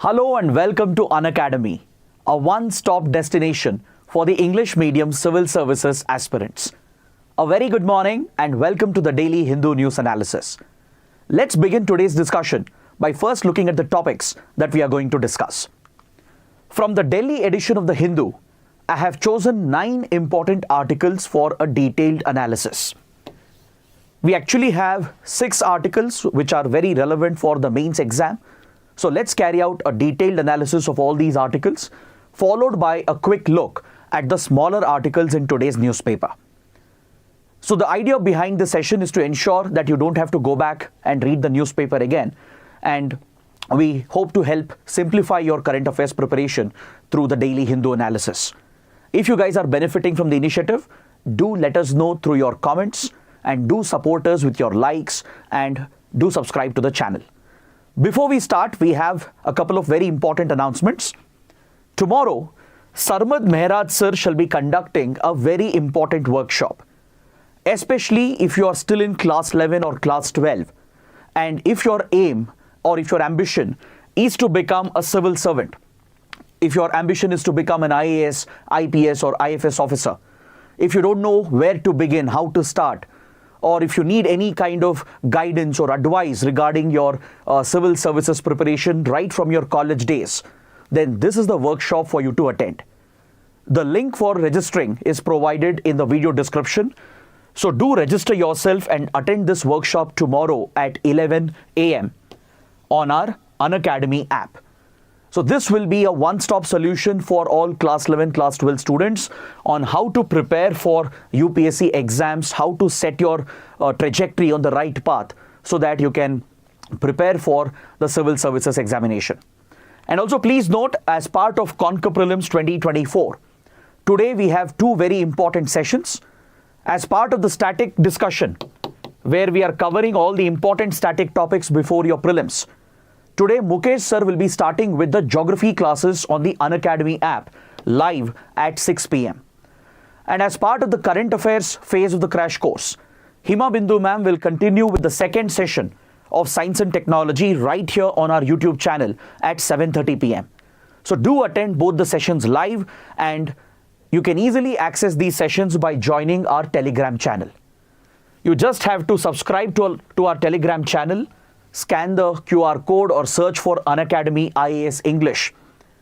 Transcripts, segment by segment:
Hello and welcome to Unacademy, a one-stop destination for the English medium civil services aspirants. A very good morning and welcome to the daily Hindu news analysis. Let's begin today's discussion by first looking at the topics that we are going to discuss. From the Delhi edition of the Hindu, I have chosen 9 important articles for a detailed analysis. We actually have 6 articles which are very relevant for the mains exam. So let's carry out a detailed analysis of all these articles, followed by a quick look at the smaller articles in today's newspaper. So the idea behind this session is to ensure that you don't have to go back and read the newspaper again. And we hope to help simplify your current affairs preparation through the daily Hindu analysis. If you guys are benefiting from the initiative, do let us know through your comments and do support us with your likes and do subscribe to the channel. Before we start, we have a couple of very important announcements. Tomorrow, Sarmad Mehraj sir shall be conducting a very important workshop, especially if you are still in class 11 or class 12, and if your aim or if your ambition is to become a civil servant, if your ambition is to become an IAS, IPS or IFS officer, if you don't know where to begin, how to start, or if you need any kind of guidance or advice regarding your civil services preparation right from your college days, then this is the workshop for you to attend. The link for registering is provided in the video description. So do register yourself and attend this workshop tomorrow at 11 a.m. on our Unacademy app. So this will be a one-stop solution for all class 11, class 12 students on how to prepare for UPSC exams, how to set your trajectory on the right path so that you can prepare for the civil services examination. And also please note, as part of Conquer Prelims 2024, today we have 2 very important sessions. As part of the static discussion, where we are covering all the important static topics before your prelims, today, Mukesh sir will be starting with the geography classes on the Unacademy app live at 6 p.m. And as part of the current affairs phase of the crash course, Hima Bindu ma'am will continue with the second session of science and technology right here on our YouTube channel at 7:30 p.m. So do attend both the sessions live, and you can easily access these sessions by joining our Telegram channel. You just have to subscribe to our Telegram channel, scan the QR code or search for Unacademy IAS English,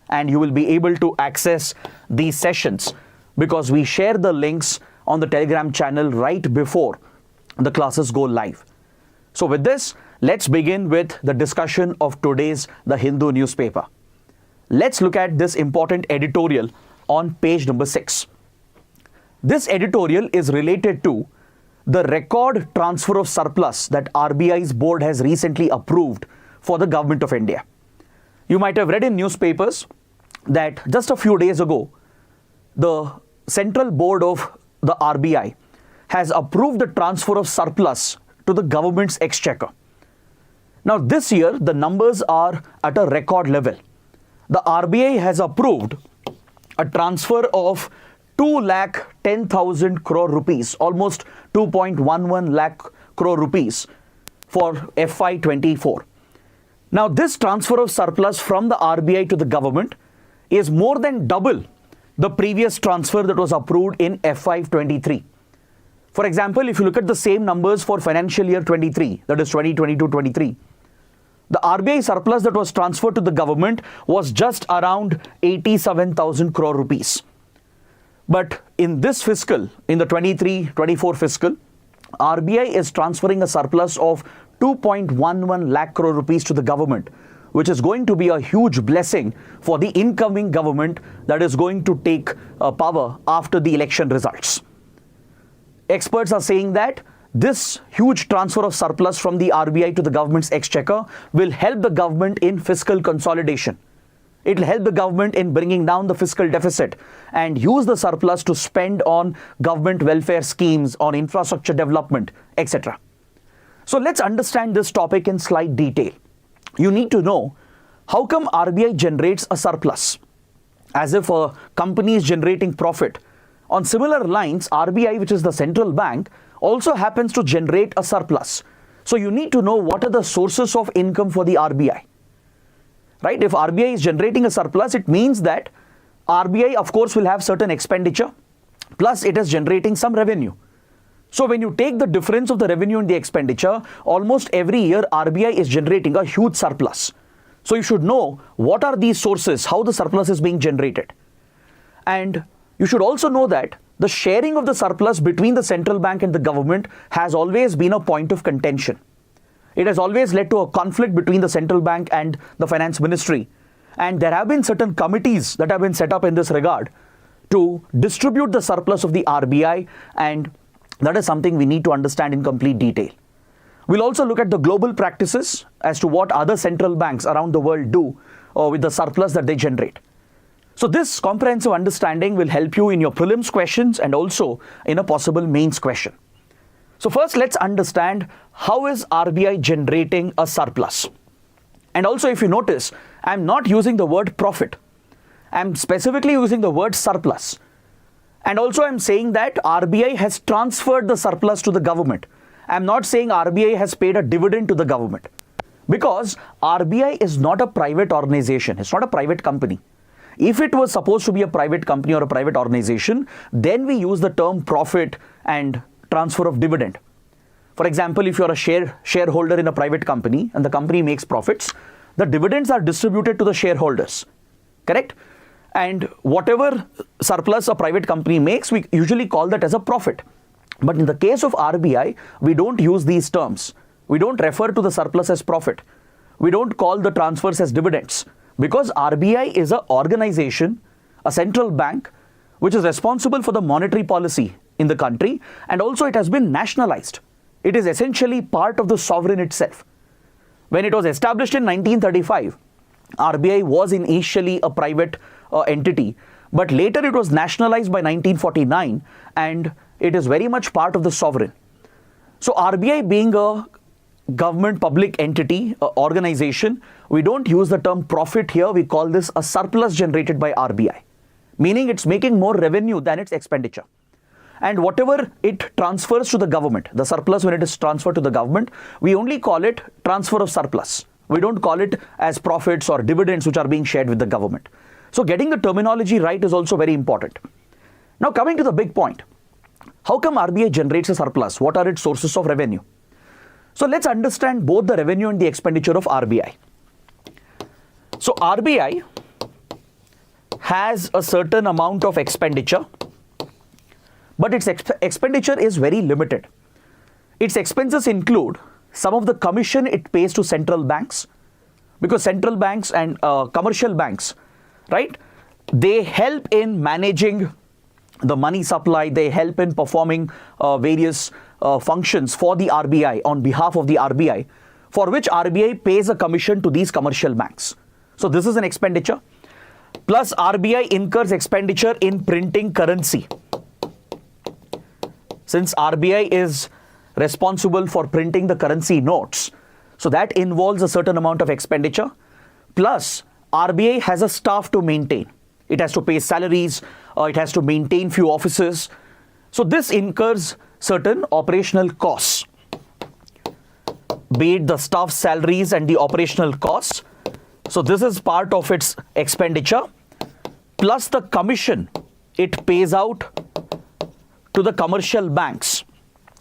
and you will be able to access these sessions because we share the links on the Telegram channel right before the classes go live. So with this, let's begin with the discussion of today's The Hindu newspaper. Let's look at this important editorial on page number 6. This editorial is related to the record transfer of surplus that RBI's board has recently approved for the government of India. You might have read in newspapers that just a few days ago, the central board of the RBI has approved the transfer of surplus to the government's exchequer. Now this year, the numbers are at a record level. The RBI has approved a transfer of 2,10,000 crore rupees, almost 2.11 lakh crore rupees for FY24. Now this transfer of surplus from the RBI to the government is more than double the previous transfer that was approved in FY23. For example, if you look at the same numbers for financial year 23, that is 2022-23, the RBI surplus that was transferred to the government was just around 87,000 crore rupees. But in this fiscal, in the 23-24 fiscal, RBI is transferring a surplus of 2.11 lakh crore rupees to the government, which is going to be a huge blessing for the incoming government that is going to take power after the election results. Experts are saying that this huge transfer of surplus from the RBI to the government's exchequer will help the government in fiscal consolidation. It will help the government in bringing down the fiscal deficit and use the surplus to spend on government welfare schemes, on infrastructure development, etc. So let's understand this topic in slight detail. You need to know how come RBI generates a surplus, as if a company is generating profit. On similar lines, RBI, which is the central bank, also happens to generate a surplus. So you need to know what are the sources of income for the RBI. right? If RBI is generating a surplus, it means that RBI, of course, will have certain expenditure, plus it is generating some revenue. So when you take the difference of the revenue and the expenditure, almost every year RBI is generating a huge surplus. So you should know what are these sources, how the surplus is being generated. And you should also know that the sharing of the surplus between the central bank and the government has always been a point of contention. It has always led to a conflict between the central bank and the finance ministry. And there have been certain committees that have been set up in this regard to distribute the surplus of the RBI, and that is something we need to understand in complete detail. We'll also look at the global practices as to what other central banks around the world do with the surplus that they generate. So this comprehensive understanding will help you in your prelims questions and also in a possible mains question. So first, let's understand how is RBI generating a surplus. And also, if you notice, I'm not using the word profit. I'm specifically using the word surplus. And also, I'm saying that RBI has transferred the surplus to the government. I'm not saying RBI has paid a dividend to the government, because RBI is not a private organization. It's not a private company. If it was supposed to be a private company or a private organization, then we use the term profit and transfer of dividend. For example, if you're a shareholder in a private company and the company makes profits, the dividends are distributed to the shareholders, correct? And whatever surplus a private company makes, we usually call that as a profit. But in the case of RBI, we don't use these terms. We don't refer to the surplus as profit. We don't call the transfers as dividends, because RBI is an organization, a central bank, which is responsible for the monetary policy in the country, and also it has been nationalized. It is essentially part of the sovereign itself. When it was established in 1935, RBI was initially a private entity, but later it was nationalized by 1949, and it is very much part of the sovereign. So RBI being a government public entity, organization, we don't use the term profit here. We call this a surplus generated by RBI, meaning it's making more revenue than its expenditure. And whatever it transfers to the government, the surplus, when it is transferred to the government, we only call it transfer of surplus. We don't call it as profits or dividends which are being shared with the government. So getting the terminology right is also very important. Now coming to the big point, how come RBI generates a surplus? What are its sources of revenue? So let's understand both the revenue and the expenditure of RBI. So RBI has a certain amount of expenditure, but its expenditure is very limited. Its expenses include some of the commission it pays to central banks, because central banks and commercial banks, right, they help in managing the money supply, they help in performing various functions for the RBI on behalf of the RBI, for which RBI pays a commission to these commercial banks. So this is an expenditure. Plus RBI incurs expenditure in printing currency. Since RBI is responsible for printing the currency notes, so that involves a certain amount of expenditure. Plus RBI has a staff to maintain. It has to pay salaries, it has to maintain few offices. So this incurs certain operational costs, be it the staff salaries and the operational costs. So this is part of its expenditure, plus the commission it pays out to the commercial banks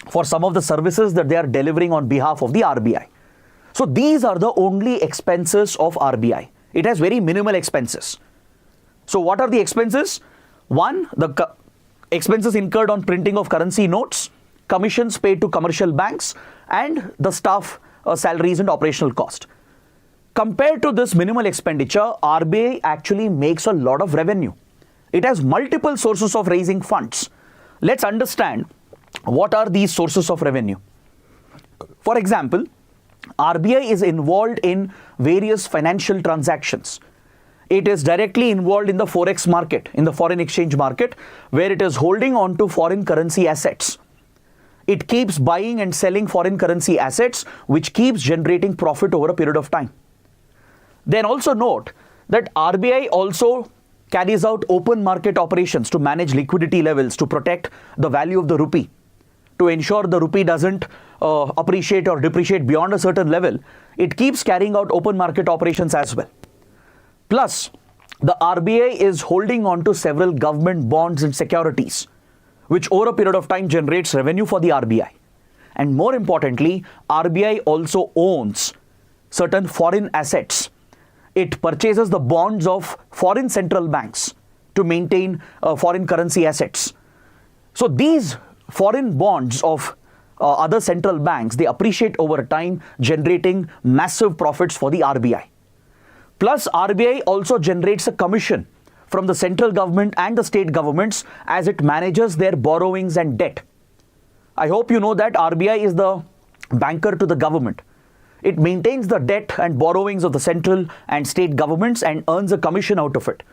for some of the services that they are delivering on behalf of the RBI. So these are the only expenses of RBI. It has very minimal expenses. So what are the expenses? One, the expenses incurred on printing of currency notes, commissions paid to commercial banks, and the staff salaries and operational cost. Compared to this minimal expenditure, RBI actually makes a lot of revenue. It has multiple sources of raising funds. Let's understand what are these sources of revenue. For example, RBI is involved in various financial transactions. It is directly involved in the forex market, in the foreign exchange market, where it is holding on to foreign currency assets. It keeps buying and selling foreign currency assets, which keeps generating profit over a period of time. Then also note that RBI also carries out open market operations to manage liquidity levels, to protect the value of the rupee, to ensure the rupee doesn't appreciate or depreciate beyond a certain level. It keeps carrying out open market operations as well. Plus, the RBI is holding on to several government bonds and securities, which over a period of time generates revenue for the RBI. And more importantly, RBI also owns certain foreign assets. It purchases the bonds of foreign central banks to maintain foreign currency assets. So these foreign bonds of other central banks, they appreciate over time, generating massive profits for the RBI. Plus, RBI also generates a commission from the central government and the state governments as it manages their borrowings and debt. I hope you know that RBI is the banker to the government. It maintains the debt and borrowings of the central and state governments and earns a commission out of it.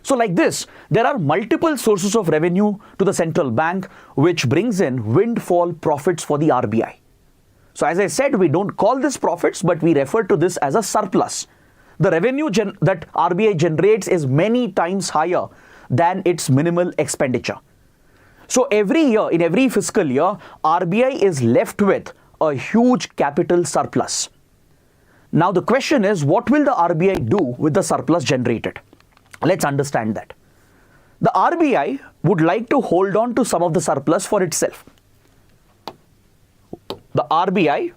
So like this, there are multiple sources of revenue to the central bank, which brings in windfall profits for the RBI. So as I said, we don't call this profits, but we refer to this as a surplus. The revenue that RBI generates is many times higher than its minimal expenditure. So every year, in every fiscal year, RBI is left with a huge capital surplus. Now the question is, what will the RBI do with the surplus generated? Let's understand that. The RBI would like to hold on to some of the surplus for itself. The RBI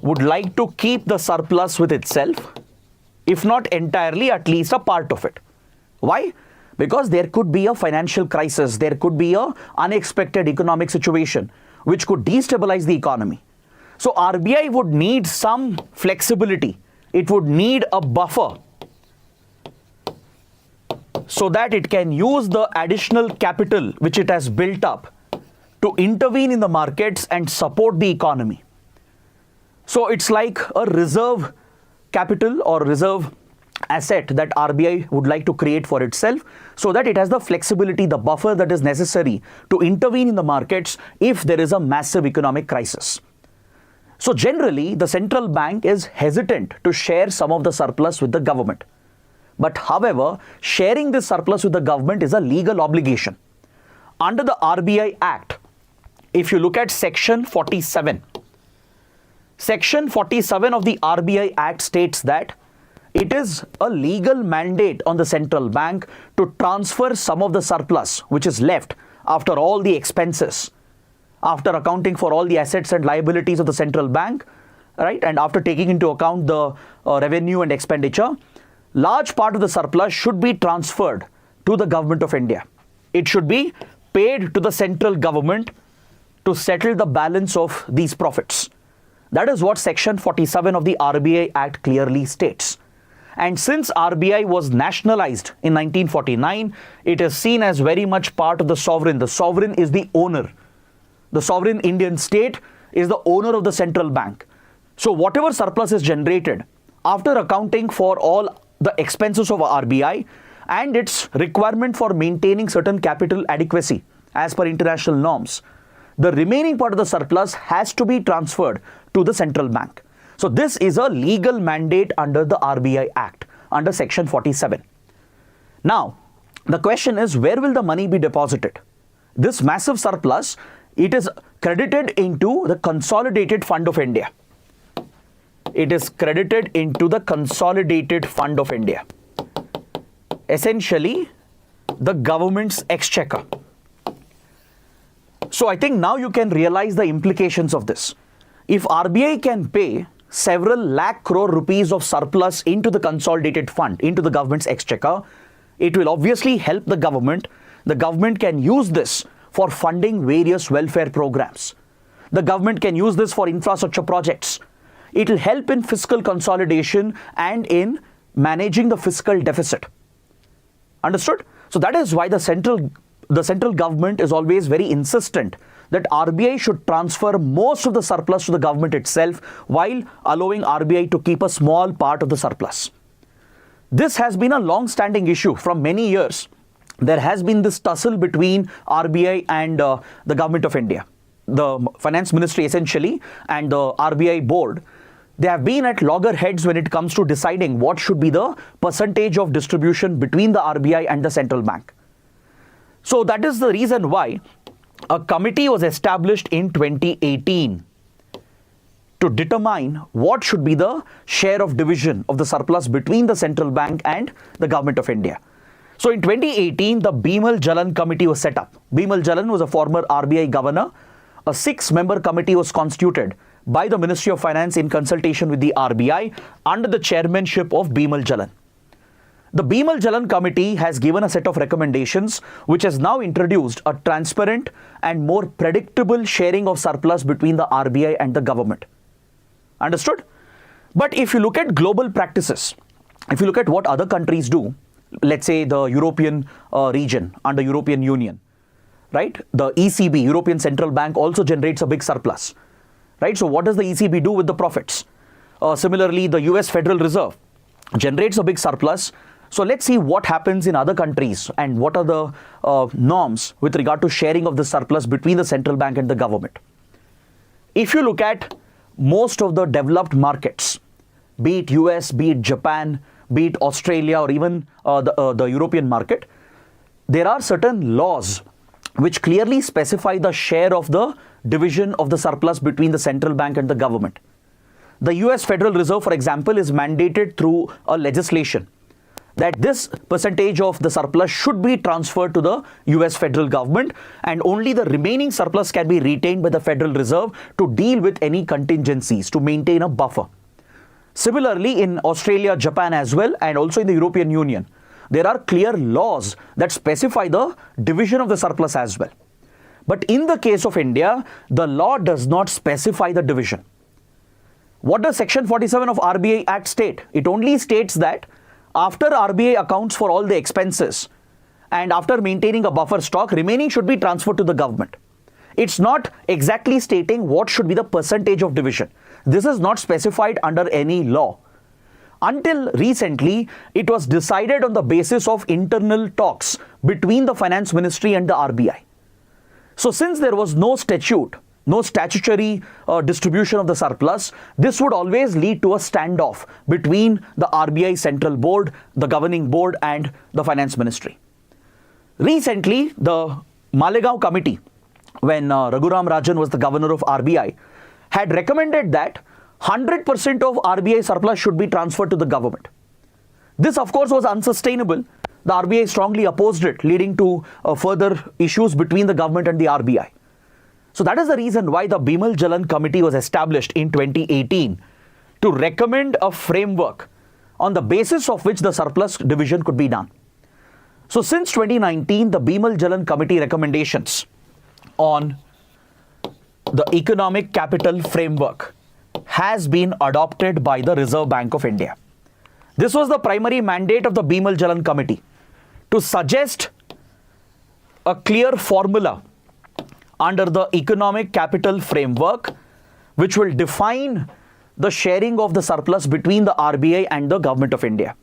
would like to keep the surplus with itself, if not entirely, at least a part of it. Why? Because there could be a financial crisis, there could be an unexpected economic situation which could destabilize the economy. So RBI would need some flexibility. It would need a buffer so that it can use the additional capital which it has built up to intervene in the markets and support the economy. So it's like a reserve capital or reserve asset that RBI would like to create for itself so that it has the flexibility, the buffer that is necessary to intervene in the markets if there is a massive economic crisis. So generally, the central bank is hesitant to share some of the surplus with the government. But however, sharing this surplus with the government is a legal obligation. Under the RBI Act, if you look at Section 47, Section 47 of the RBI Act states that it is a legal mandate on the central bank to transfer some of the surplus which is left after all the expenses, after accounting for all the assets and liabilities of the central bank, right? And after taking into account the revenue and expenditure, large part of the surplus should be transferred to the government of India. It should be paid to the central government to settle the balance of these profits. That is what Section 47 of the RBI Act clearly states. And since RBI was nationalized in 1949, it is seen as very much part of the sovereign. The sovereign is the owner. The sovereign Indian state is the owner of the central bank. So whatever surplus is generated, after accounting for all the expenses of RBI and its requirement for maintaining certain capital adequacy as per international norms, the remaining part of the surplus has to be transferred to the central bank. So this is a legal mandate under the RBI Act, under Section 47. Now, the question is, where will the money be deposited? This massive surplus, it is credited into the Consolidated Fund of India. It is credited into the Consolidated Fund of India. Essentially, the government's exchequer. So I think now you can realize the implications of this. If RBI can pay several lakh crore rupees of surplus into the consolidated fund, into the government's exchequer, it will obviously help the government. The government can use this for funding various welfare programs. The government can use this for infrastructure projects. It will help in fiscal consolidation and in managing the fiscal deficit. Understood? So that is why the central government is always very insistent that RBI should transfer most of the surplus to the government itself while allowing RBI to keep a small part of the surplus. This has been a long-standing issue from many years. There has been this tussle between RBI and the government of India. The finance ministry essentially and the RBI board, they have been at loggerheads when it comes to deciding what should be the percentage of distribution between the RBI and the central bank. So that is the reason why a committee was established in 2018. to determine what should be the share of division of the surplus between the central bank and the government of India. So in 2018, the Bimal Jalan committee was set up. Bimal Jalan was a former RBI governor. A 6-member committee was constituted by the Ministry of Finance in consultation with the RBI under the chairmanship of Bimal Jalan. The Bimal Jalan committee has given a set of recommendations which has now introduced a transparent and more predictable sharing of surplus between the RBI and the government. Understood? But if you look at global practices, if you look at what other countries do, let's say the European region under European Union, right? The ECB, European Central Bank, also generates a big surplus, right? So what does the ECB do with the profits? Similarly, the US Federal Reserve generates a big surplus. So let's see what happens in other countries and what are the norms with regard to sharing of the surplus between the central bank and the government. If you look at most of the developed markets, be it US, be it Japan, be it Australia, or even the European market, there are certain laws which clearly specify the share of the division of the surplus between the central bank and the government. The US Federal Reserve, for example, is mandated through a legislation that this percentage of the surplus should be transferred to the US federal government, and only the remaining surplus can be retained by the Federal Reserve to deal with any contingencies, to maintain a buffer. Similarly, in Australia, Japan as well, and also in the European Union, there are clear laws that specify the division of the surplus as well. But in the case of India, the law does not specify the division. What does Section 47 of RBI Act state? It only states that after RBI accounts for all the expenses and after maintaining a buffer stock, remaining should be transferred to the government. It's not exactly stating what should be the percentage of division. This is not specified under any law. Until recently, it was decided on the basis of internal talks between the Finance Ministry and the RBI. So since there was no statute, no statutory distribution of the surplus, this would always lead to a standoff between the RBI Central Board, the Governing Board, and the Finance Ministry. Recently, the Malegaon Committee, when Raghuram Rajan was the governor of RBI, had recommended that 100% of RBI surplus should be transferred to the government. This, of course, was unsustainable. The RBI strongly opposed it, leading to further issues between the government and the RBI. So that is the reason why the Bimal Jalan Committee was established in 2018 to recommend a framework on the basis of which the surplus division could be done. So since 2019, the Bimal Jalan Committee recommendations on the economic capital framework has been adopted by the Reserve Bank of India. This was the primary mandate of the Bimal Jalan Committee, to suggest a clear formula under the economic capital framework which will define the sharing of the surplus between the RBI and the Government of India.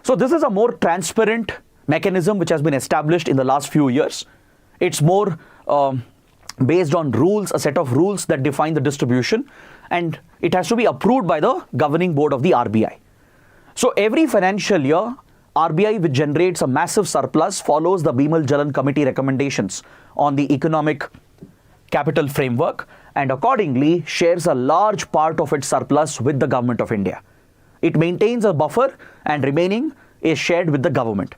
So this is a more transparent mechanism which has been established in the last few years. It's more based on rules, a set of rules that define the distribution, and it has to be approved by the Governing Board of the RBI. So every financial year, RBI, which generates a massive surplus, follows the Bimal Jalan Committee recommendations on the economic capital framework and accordingly shares a large part of its surplus with the Government of India. It maintains a buffer and remaining is shared with the government.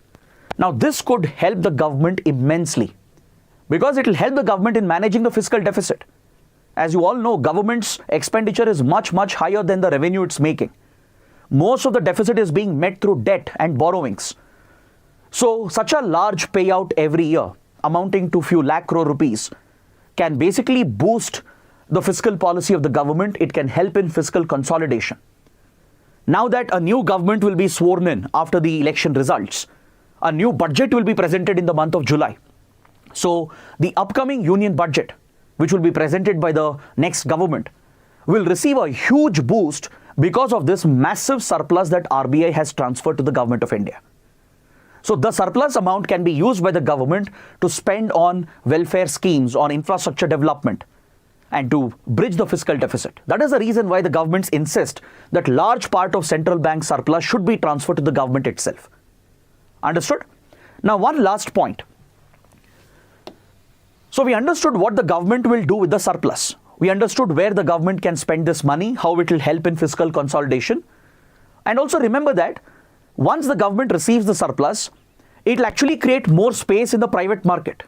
Now this could help the government immensely because it will help the government in managing the fiscal deficit. As you all know, government's expenditure is much higher than the revenue it's making. Most of the deficit is being met through debt and borrowings. So such a large payout every year amounting to few lakh crore rupees can basically boost the fiscal policy of the government. It can help in fiscal consolidation. Now that a new government will be sworn in after the election results, a new budget will be presented in the month of July. So the upcoming union budget, which will be presented by the next government, will receive a huge boost because of this massive surplus that RBI has transferred to the Government of India. So the surplus amount can be used by the government to spend on welfare schemes, on infrastructure development, and to bridge the fiscal deficit. That is the reason why the governments insist that large part of central bank surplus should be transferred to the government itself. Understood? Now one last point. So we understood what the government will do with the surplus. We understood where the government can spend this money, how it will help in fiscal consolidation. And also remember that once the government receives the surplus, it will actually create more space in the private market.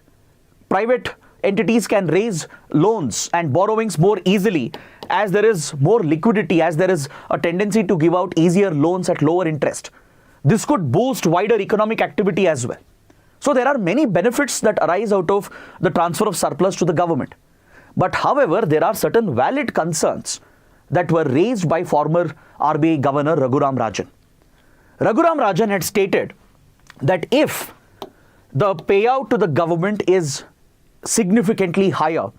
Private entities can raise loans and borrowings more easily as there is more liquidity, as there is a tendency to give out easier loans at lower interest. This could boost wider economic activity as well. So there are many benefits that arise out of the transfer of surplus to the government. But however, there are certain valid concerns that were raised by former RBI Governor Raghuram Rajan. Raghuram Rajan had stated that if the payout to the government is significantly higher,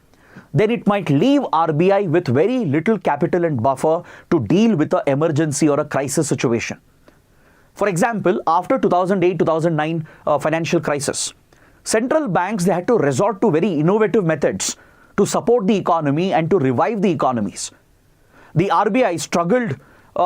then it might leave RBI with very little capital and buffer to deal with an emergency or a crisis situation. For example, after 2008-2009 financial crisis, central banks, they had to resort to very innovative methods to support the economy and to revive the economies. The RBI struggled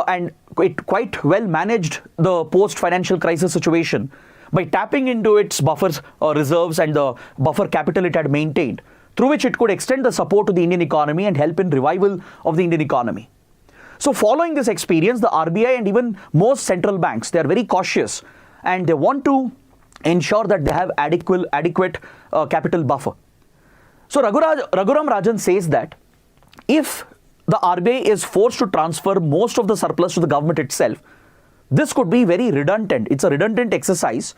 and it quite well managed the post-financial crisis situation by tapping into its buffers reserves and the buffer capital it had maintained, through which it could extend the support to the Indian economy and help in revival of the Indian economy. So following this experience, the RBI and even most central banks, they are very cautious and they want to ensure that they have adequate capital buffer. So Raghuram Rajan says that if the RBI is forced to transfer most of the surplus to the government itself, this could be very redundant. It's a redundant exercise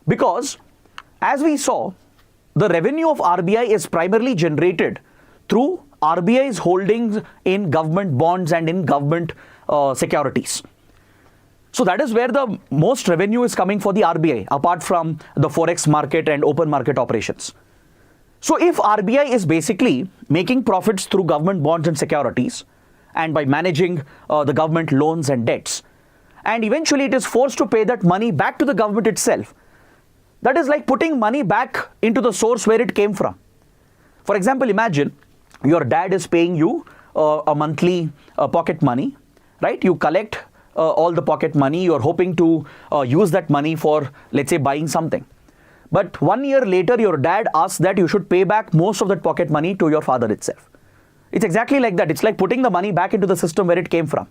because, as we saw, the revenue of RBI is primarily generated through RBI's holdings in government bonds and in government securities. So that is where the most revenue is coming for the RBI, apart from the forex market and open market operations. So if RBI is basically making profits through government bonds and securities and by managing the government loans and debts, and eventually it is forced to pay that money back to the government itself, that is like putting money back into the source where it came from. For example, imagine your dad is paying you a monthly pocket money, right? You collect all the pocket money, you're hoping to use that money for, let's say, buying something. But 1 year later, your dad asks that you should pay back most of that pocket money to your father itself. It's exactly like that. It's like putting the money back into the system where it came from,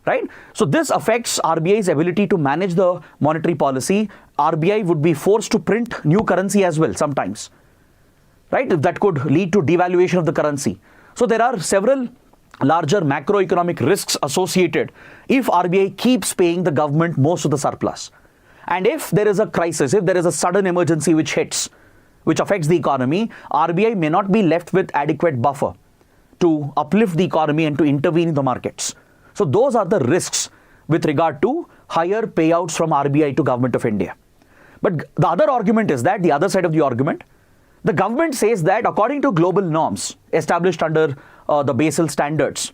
right? So this affects RBI's ability to manage the monetary policy. RBI would be forced to print new currency as well sometimes, right? That could lead to devaluation of the currency. So there are several larger macroeconomic risks associated if RBI keeps paying the government most of the surplus. And if there is a crisis, if there is a sudden emergency which hits, which affects the economy, RBI may not be left with adequate buffer to uplift the economy and to intervene in the markets. So those are the risks with regard to higher payouts from RBI to Government of India. But the other argument is that, the other side of the argument, the government says that according to global norms established under the Basel standards,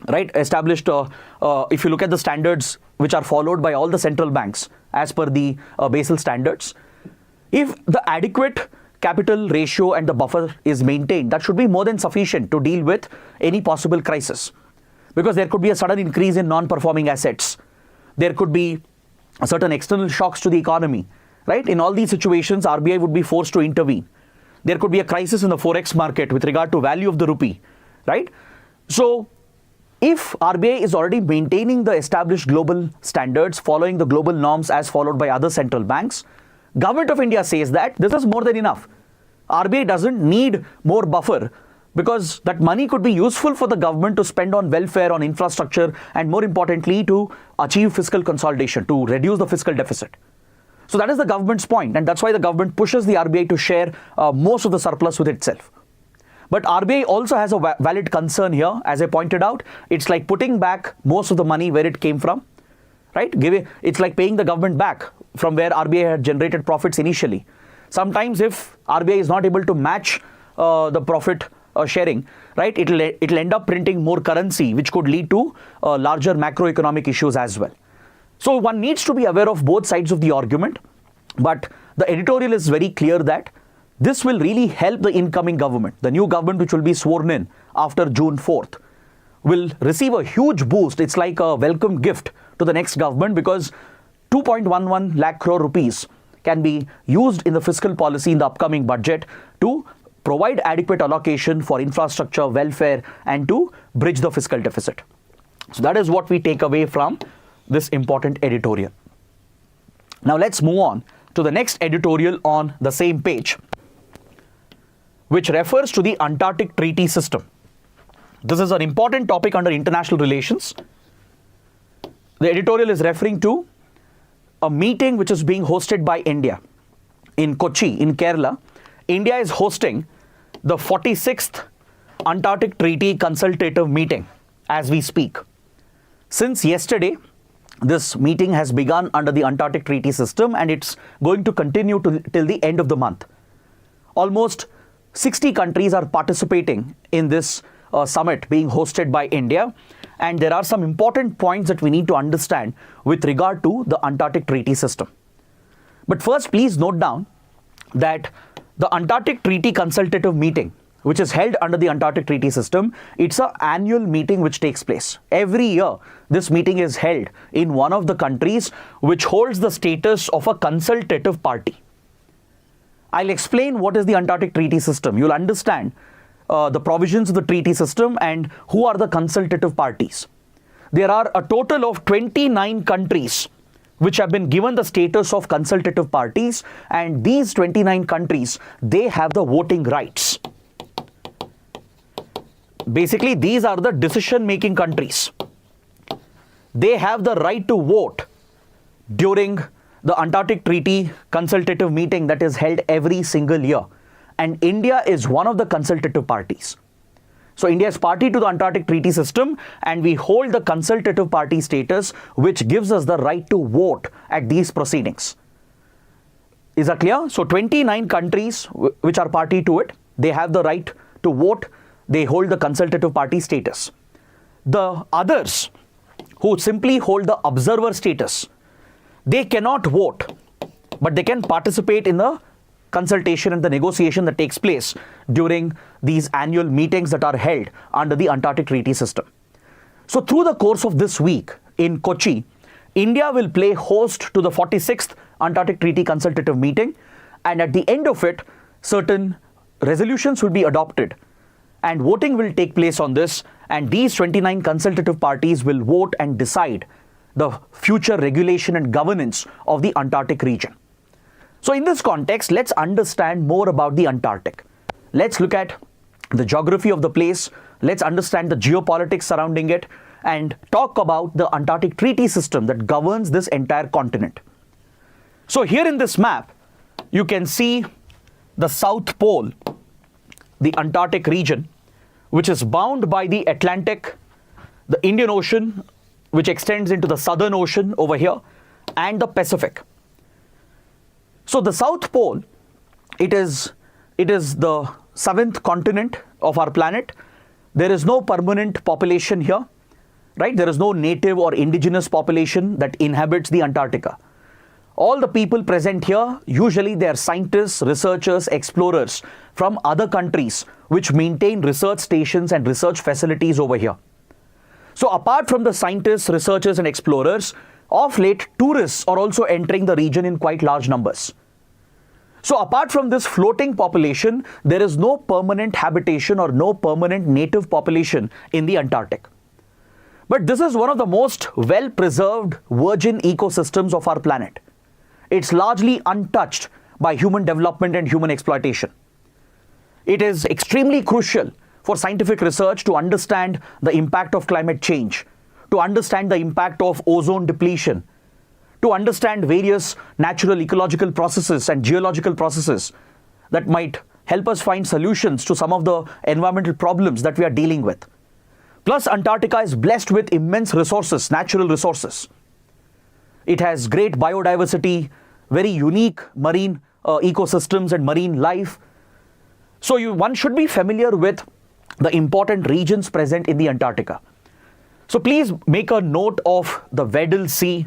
right, established, if you look at the standards which are followed by all the central banks as per the Basel standards, if the adequate capital ratio and the buffer is maintained, that should be more than sufficient to deal with any possible crisis. Because there could be a sudden increase in non-performing assets. There could be certain external shocks to the economy, right? In all these situations, RBI would be forced to intervene. There could be a crisis in the forex market with regard to value of the rupee, right? So if RBI is already maintaining the established global standards, following the global norms as followed by other central banks, Government of India says that this is more than enough. RBI doesn't need more buffer because that money could be useful for the government to spend on welfare, on infrastructure, and more importantly, to achieve fiscal consolidation, to reduce the fiscal deficit. So that is the government's point, and that's why the government pushes the RBI to share most of the surplus with itself. But RBI also has a valid concern here. As I pointed out, it's like putting back most of the money where it came from, right? It's like paying the government back from where RBI had generated profits initially. Sometimes if RBI is not able to match the profit sharing, right, it'll end up printing more currency, which could lead to larger macroeconomic issues as well. So one needs to be aware of both sides of the argument, but the editorial is very clear that this will really help the incoming government. The new government, which will be sworn in after June 4th, will receive a huge boost. It's like a welcome gift to the next government because 2.11 lakh crore rupees can be used in the fiscal policy in the upcoming budget to provide adequate allocation for infrastructure, welfare, and to bridge the fiscal deficit. So that is what we take away from this important editorial. Now let's move on to the next editorial on the same page, which refers to the Antarctic Treaty System. This is an important topic under international relations. The editorial is referring to a meeting which is being hosted by India in Kochi, in Kerala. India is hosting the 46th Antarctic Treaty Consultative Meeting as we speak. Since yesterday, this meeting has begun under the Antarctic Treaty System, and it's going to continue till the end of the month. Almost 60 countries are participating in this summit being hosted by India, and there are some important points that we need to understand with regard to the Antarctic Treaty System. But first, please note down that the Antarctic Treaty Consultative Meeting, which is held under the Antarctic Treaty System, it's an annual meeting which takes place. Every year, this meeting is held in one of the countries which holds the status of a consultative party. I'll explain what is the Antarctic Treaty System. You'll understand the provisions of the treaty system and who are the consultative parties. There are a total of 29 countries which have been given the status of consultative parties, and these 29 countries, they have the voting rights. Basically, these are the decision-making countries. They have the right to vote during the Antarctic Treaty Consultative Meeting that is held every single year. And India is one of the consultative parties. So India is party to the Antarctic Treaty System, and we hold the consultative party status, which gives us the right to vote at these proceedings. Is that clear? So 29 countries which are party to it, they have the right to vote. They hold the consultative party status. The others who simply hold the observer status, they cannot vote, but they can participate in the consultation and the negotiation that takes place during these annual meetings that are held under the Antarctic Treaty System. So through the course of this week in Kochi, India will play host to the 46th Antarctic Treaty Consultative Meeting, and at the end of it, certain resolutions will be adopted and voting will take place on this, and these 29 consultative parties will vote and decide the future regulation and governance of the Antarctic region. So in this context, let's understand more about the Antarctic. Let's look at the geography of the place. Let's understand the geopolitics surrounding it and talk about the Antarctic Treaty System that governs this entire continent. So here in this map, you can see the South Pole, the Antarctic region, which is bound by the Atlantic, the Indian Ocean, which extends into the Southern Ocean over here, and the Pacific. So the South Pole, it is the 7th continent of our planet. There is no permanent population here, right? There is no native or indigenous population that inhabits the Antarctica. All the people present here, usually they are scientists, researchers, explorers from other countries which maintain research stations and research facilities over here. So apart from the scientists, researchers and explorers, of late tourists are also entering the region in quite large numbers. So apart from this floating population, there is no permanent habitation or no permanent native population in the Antarctic. But this is one of the most well-preserved virgin ecosystems of our planet. It's largely untouched by human development and human exploitation. It is extremely crucial for scientific research to understand the impact of climate change, to understand the impact of ozone depletion, to understand various natural ecological processes and geological processes that might help us find solutions to some of the environmental problems that we are dealing with. Plus, Antarctica is blessed with immense resources, natural resources. It has great biodiversity, very unique marine ecosystems and marine life. So one should be familiar with the important regions present in the Antarctica. So please make a note of the Weddell Sea,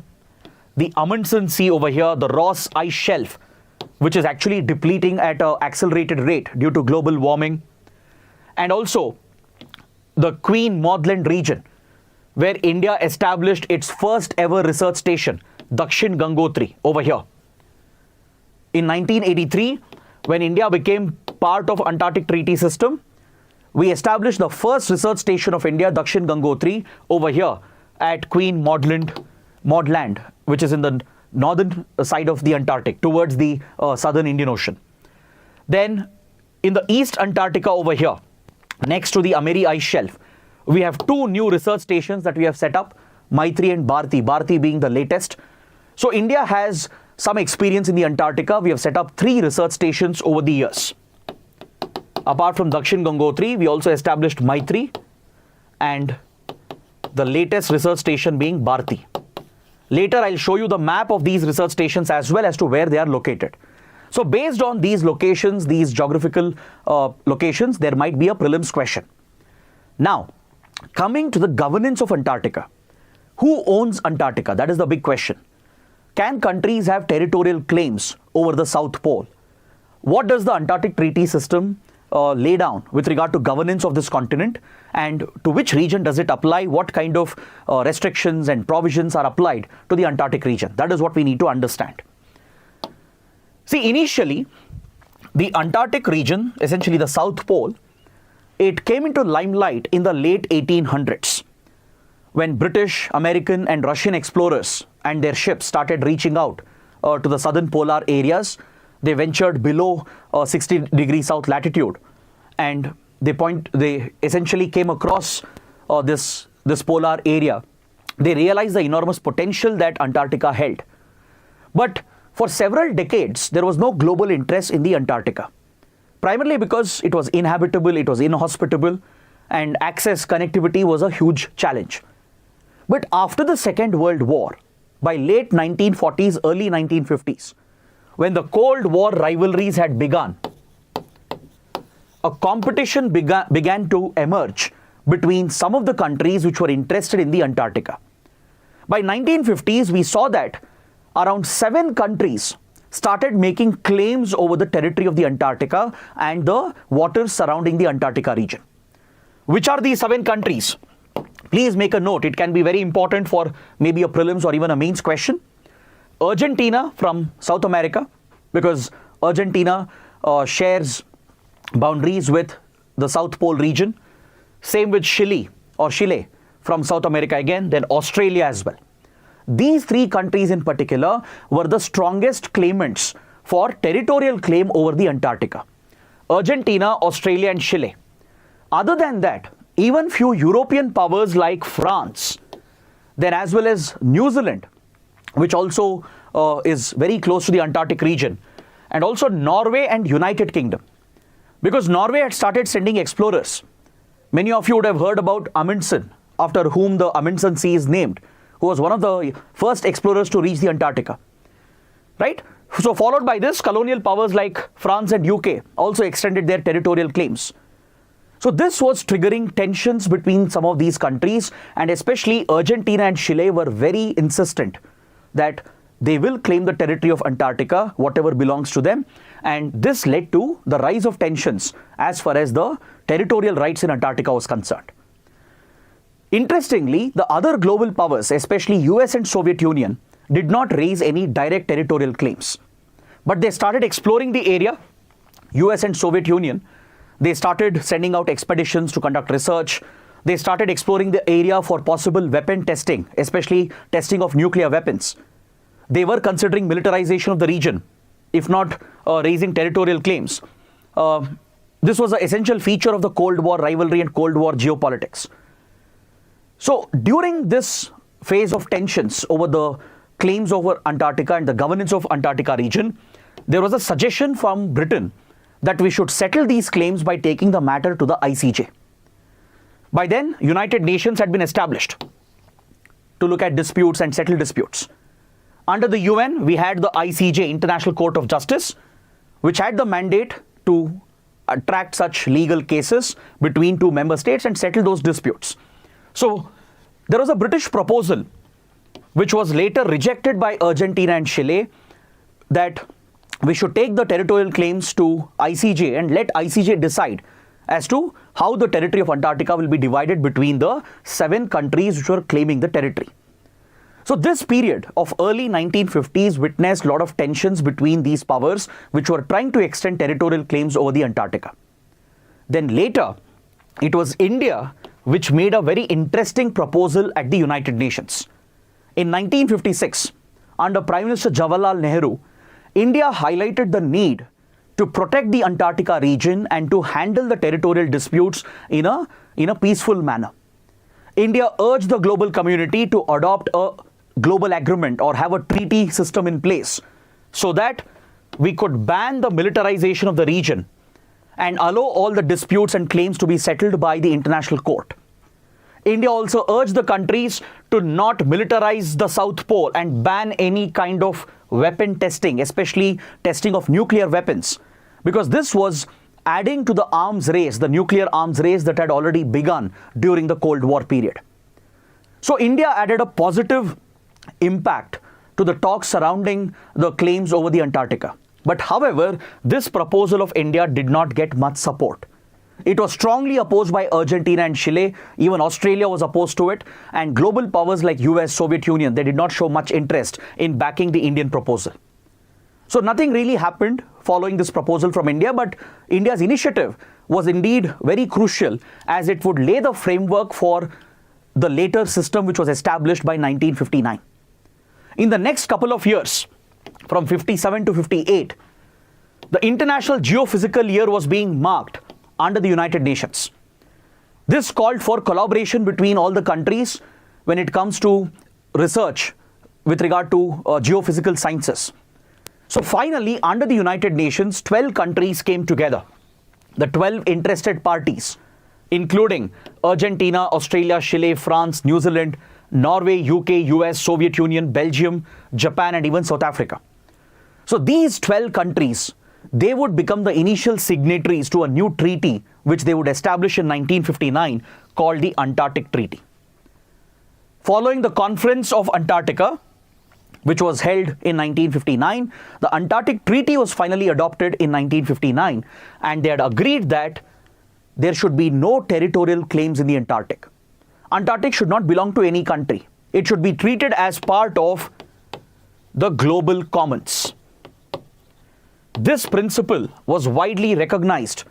the Amundsen Sea over here, the Ross Ice Shelf, which is actually depleting at an accelerated rate due to global warming, and also the Queen Maudland region, where India established its first ever research station, Dakshin Gangotri, over here. In 1983, when India became part of Antarctic Treaty System. We established the first research station of India, Dakshin Gangotri, over here at Queen Maud Land, which is in the northern side of the Antarctic, towards the southern Indian Ocean. Then in the East Antarctica over here, next to the Ameri ice shelf, we have two new research stations that we have set up, Maitri and Bharti being the latest. So India has some experience in the Antarctica. We have set up 3 research stations over the years. Apart from Dakshin Gangotri, we also established Maitri and the latest research station being Bharti. Later, I'll show you the map of these research stations as well as to where they are located. So based on these locations, these geographical locations, there might be a prelims question. Now, coming to the governance of Antarctica. Who owns Antarctica? That is the big question. Can countries have territorial claims over the South Pole? What does the Antarctic Treaty System lay down with regard to governance of this continent, and to which region does it apply? What kind of restrictions and provisions are applied to the Antarctic region? That is what we need to understand. See, initially, the Antarctic region, essentially the South Pole, it came into limelight in the late 1800s when British, American and Russian explorers and their ships started reaching out to the southern polar areas. They ventured below 60 degrees south latitude, and they essentially came across this polar area. They realized the enormous potential that Antarctica held. But for several decades, there was no global interest in the Antarctica, primarily because it was inhabitable, it was inhospitable, and access connectivity was a huge challenge. But after the Second World War, by late 1940s, early 1950s, when the Cold War rivalries had begun, a competition began to emerge between some of the countries which were interested in the Antarctica. By 1950s, we saw that around 7 countries started making claims over the territory of the Antarctica and the waters surrounding the Antarctica region. Which are these 7 countries? Please make a note. It can be very important for maybe a prelims or even a mains question. Argentina from South America, because Argentina shares boundaries with the South Pole region. Same with Chile from South America again, then Australia as well. These 3 countries in particular were the strongest claimants for territorial claim over the Antarctica. Argentina, Australia and Chile. Other than that, even few European powers like France, then as well as New Zealand, which also is very close to the Antarctic region, and also Norway and United Kingdom. Because Norway had started sending explorers. Many of you would have heard about Amundsen, after whom the Amundsen Sea is named, who was one of the first explorers to reach the Antarctica. Right? So followed by this, colonial powers like France and UK also extended their territorial claims. So this was triggering tensions between some of these countries, and especially Argentina and Chile were very insistent that they will claim the territory of Antarctica, whatever belongs to them. And this led to the rise of tensions as far as the territorial rights in Antarctica was concerned. Interestingly, the other global powers, especially US and Soviet Union, did not raise any direct territorial claims. But they started exploring the area. US and Soviet Union, they started sending out expeditions to conduct research. They started exploring the area for possible weapon testing, especially testing of nuclear weapons. They were considering militarization of the region, if not raising territorial claims. This was an essential feature of the Cold War rivalry and Cold War geopolitics. So during this phase of tensions over the claims over Antarctica and the governance of Antarctica region, there was a suggestion from Britain that we should settle these claims by taking the matter to the ICJ. By then, United Nations had been established to look at disputes and settle disputes. Under the UN, we had the ICJ, International Court of Justice, which had the mandate to attract such legal cases between 2 member states and settle those disputes. So there was a British proposal, which was later rejected by Argentina and Chile, that we should take the territorial claims to ICJ and let ICJ decide as to how the territory of Antarctica will be divided between the 7 countries which were claiming the territory. So this period of early 1950s witnessed a lot of tensions between these powers which were trying to extend territorial claims over the Antarctica. Then later, it was India which made a very interesting proposal at the United Nations. In 1956, under Prime Minister Jawaharlal Nehru, India highlighted the need to protect the Antarctica region and to handle the territorial disputes in a peaceful manner. India urged the global community to adopt a global agreement or have a treaty system in place so that we could ban the militarization of the region and allow all the disputes and claims to be settled by the International Court. India also urged the countries to not militarize the South Pole and ban any kind of weapon testing, especially testing of nuclear weapons, because this was adding to the arms race, the nuclear arms race that had already begun during the Cold War period. So India added a positive impact to the talks surrounding the claims over the Antarctica. But however, this proposal of India did not get much support. It was strongly opposed by Argentina and Chile. Even Australia was opposed to it. And global powers like US, Soviet Union, they did not show much interest in backing the Indian proposal. So nothing really happened following this proposal from India, but India's initiative was indeed very crucial as it would lay the framework for the later system which was established by 1959. In the next couple of years, from 57 to 58, the International Geophysical Year was being marked under the United Nations. This called for collaboration between all the countries when it comes to research with regard to geophysical sciences. So finally, under the United Nations, 12 countries came together. The 12 interested parties, including Argentina, Australia, Chile, France, New Zealand, Norway, UK, US, Soviet Union, Belgium, Japan, and even South Africa. So these 12 countries, they would become the initial signatories to a new treaty which they would establish in 1959 called the Antarctic Treaty. Following the Conference of Antarctica, which was held in 1959, the Antarctic Treaty was finally adopted in 1959, and they had agreed that there should be no territorial claims in the Antarctic. Antarctic should not belong to any country. It should be treated as part of the global commons. This principle was widely recognized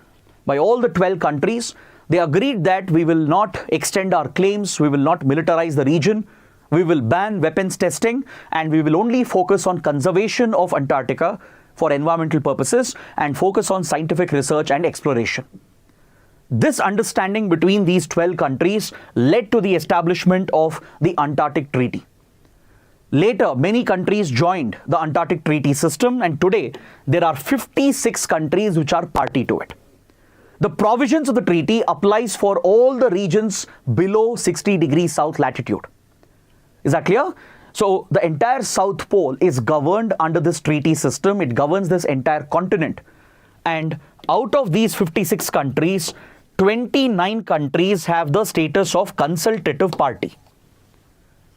by all the 12 countries. They agreed that we will not extend our claims, we will not militarize the region, we will ban weapons testing, and we will only focus on conservation of Antarctica for environmental purposes and focus on scientific research and exploration. This understanding between these 12 countries led to the establishment of the Antarctic Treaty. Later, many countries joined the Antarctic Treaty system, and today there are 56 countries which are party to it. The provisions of the treaty applies for all the regions below 60 degrees south latitude. Is that clear? So the entire South Pole is governed under this treaty system. It governs this entire continent. And out of these 56 countries, 29 countries have the status of consultative party.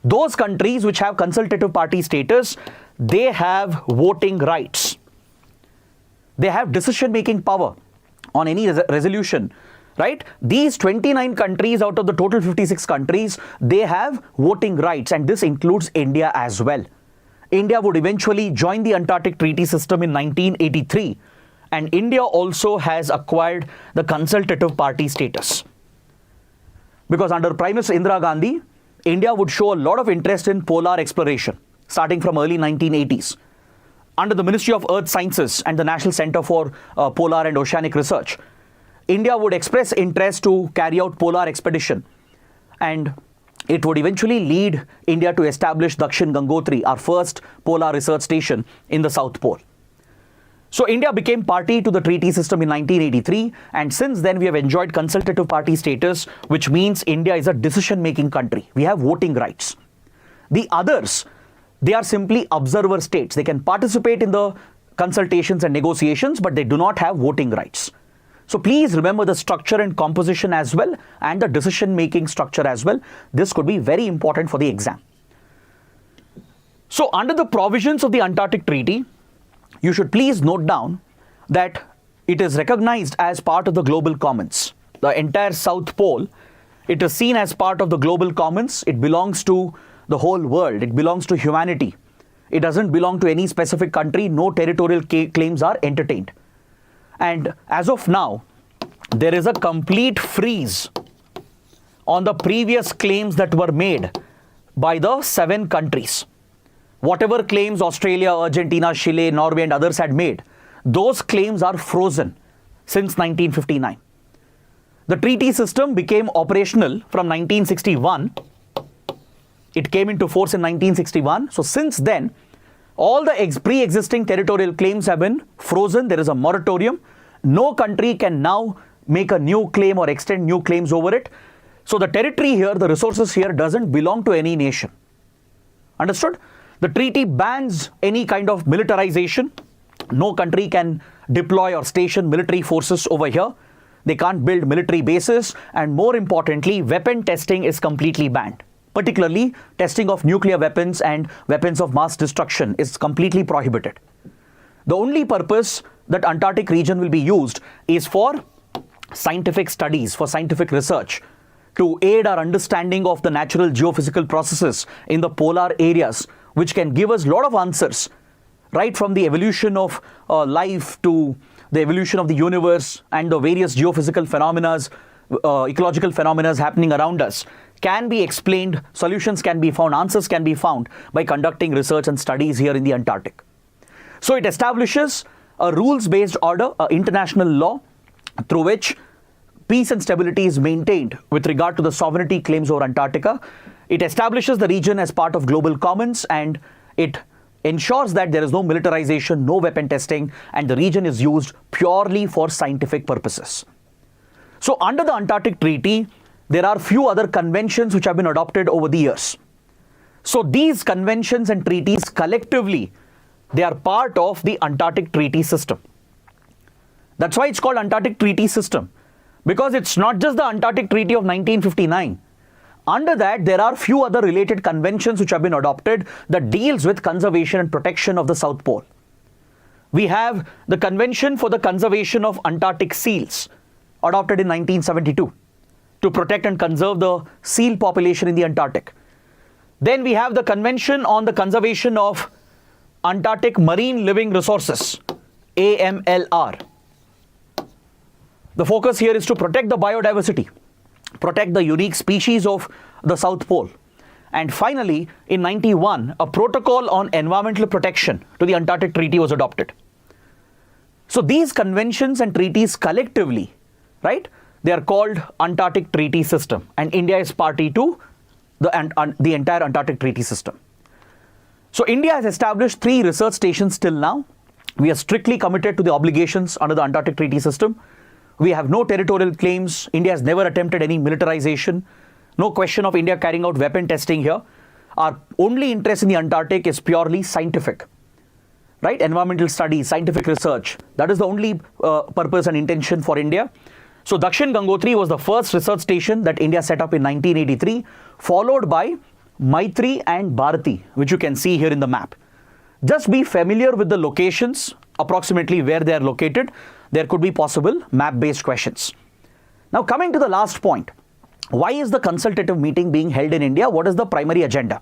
Those countries which have consultative party status, they have voting rights. They have decision-making power on any resolution, right? These 29 countries out of the total 56 countries, they have voting rights, and this includes India as well. India would eventually join the Antarctic Treaty System in 1983, and India also has acquired the consultative party status. Because under Prime Minister Indira Gandhi, India would show a lot of interest in polar exploration, starting from early 1980s. Under the Ministry of Earth Sciences and the National Center for Polar and Oceanic Research, India would express interest to carry out polar expedition, and it would eventually lead India to establish Dakshin Gangotri, our first polar research station in the South Pole. So India became party to the treaty system in 1983, and since then we have enjoyed consultative party status, which means India is a decision-making country. We have voting rights. The others, they are simply observer states. They can participate in the consultations and negotiations, but they do not have voting rights. So please remember the structure and composition as well, and the decision-making structure as well. This could be very important for the exam. So under the provisions of the Antarctic Treaty, you should please note down that it is recognized as part of the global commons. The entire South Pole, it is seen as part of the global commons. It belongs to the whole world. It belongs to humanity. It doesn't belong to any specific country. No territorial claims are entertained. And as of now, there is a complete freeze on the previous claims that were made by the 7 countries. Whatever claims Australia, Argentina, Chile, Norway and others had made, those claims are frozen since 1959. The treaty system became operational from 1961. It came into force in 1961. So since then, all the pre-existing territorial claims have been frozen. There is a moratorium. No country can now make a new claim or extend new claims over it. So the territory here, the resources here doesn't belong to any nation. Understood? The treaty bans any kind of militarization. No country can deploy or station military forces over here. They can't build military bases. And more importantly, weapon testing is completely banned. Particularly, testing of nuclear weapons and weapons of mass destruction is completely prohibited. The only purpose that Antarctic region will be used is for scientific studies, for scientific research, to aid our understanding of the natural geophysical processes in the polar areas, which can give us a lot of answers, right from the evolution of life to the evolution of the universe and the various geophysical phenomena, ecological phenomena happening around us can be explained, solutions can be found, answers can be found by conducting research and studies here in the Antarctic. So it establishes a rules-based order, international law, through which peace and stability is maintained with regard to the sovereignty claims over Antarctica. It establishes the region as part of global commons, and it ensures that there is no militarization, no weapon testing, and the region is used purely for scientific purposes. So under the Antarctic Treaty, there are few other conventions which have been adopted over the years. So these conventions and treaties collectively, they are part of the Antarctic Treaty System. That's why it's called Antarctic Treaty System, because it's not just the Antarctic Treaty of 1959. Under that, there are few other related conventions which have been adopted that deals with conservation and protection of the South Pole. We have the Convention for the Conservation of Antarctic Seals, adopted in 1972, to protect and conserve the seal population in the Antarctic. Then we have the Convention on the Conservation of Antarctic Marine Living Resources, AMLR. The focus here is to protect the biodiversity, protect the unique species of the South Pole. And finally, in 91, a protocol on environmental protection to the Antarctic Treaty was adopted. So these conventions and treaties collectively, right, they are called Antarctic Treaty System, and India is party to the entire Antarctic Treaty System. So India has established 3 research stations till now. We are strictly committed to the obligations under the Antarctic Treaty System. We have no territorial claims. India has never attempted any militarization. No question of India carrying out weapon testing here. Our only interest in the Antarctic is purely scientific, right? Environmental studies, scientific research. That is the only purpose and intention for India. So Dakshin Gangotri was the first research station that India set up in 1983, followed by Maitri and Bharati, which you can see here in the map. Just be familiar with the locations, approximately where they are located. There could be possible map-based questions. Now coming to the last point, why is the consultative meeting being held in India? What is the primary agenda?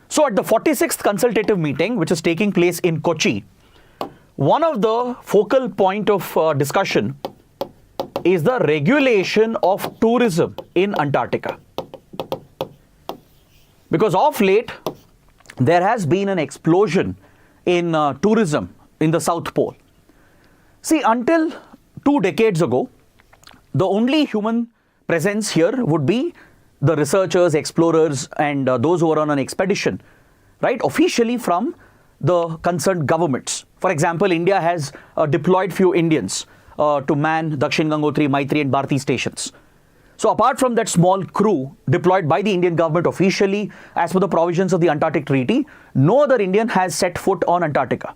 So at the 46th consultative meeting, which is taking place in Kochi, one of the focal point of discussion is the regulation of tourism in Antarctica. Because of late, there has been an explosion in tourism in the South Pole. See, until 2 decades ago, the only human presence here would be the researchers, explorers, and those who are on an expedition, right, officially from the concerned governments. For example, India has deployed few Indians to man Dakshin Gangotri, Maitri and Bharati stations. So apart from that small crew deployed by the Indian government officially as per the provisions of the Antarctic Treaty, no other Indian has set foot on Antarctica.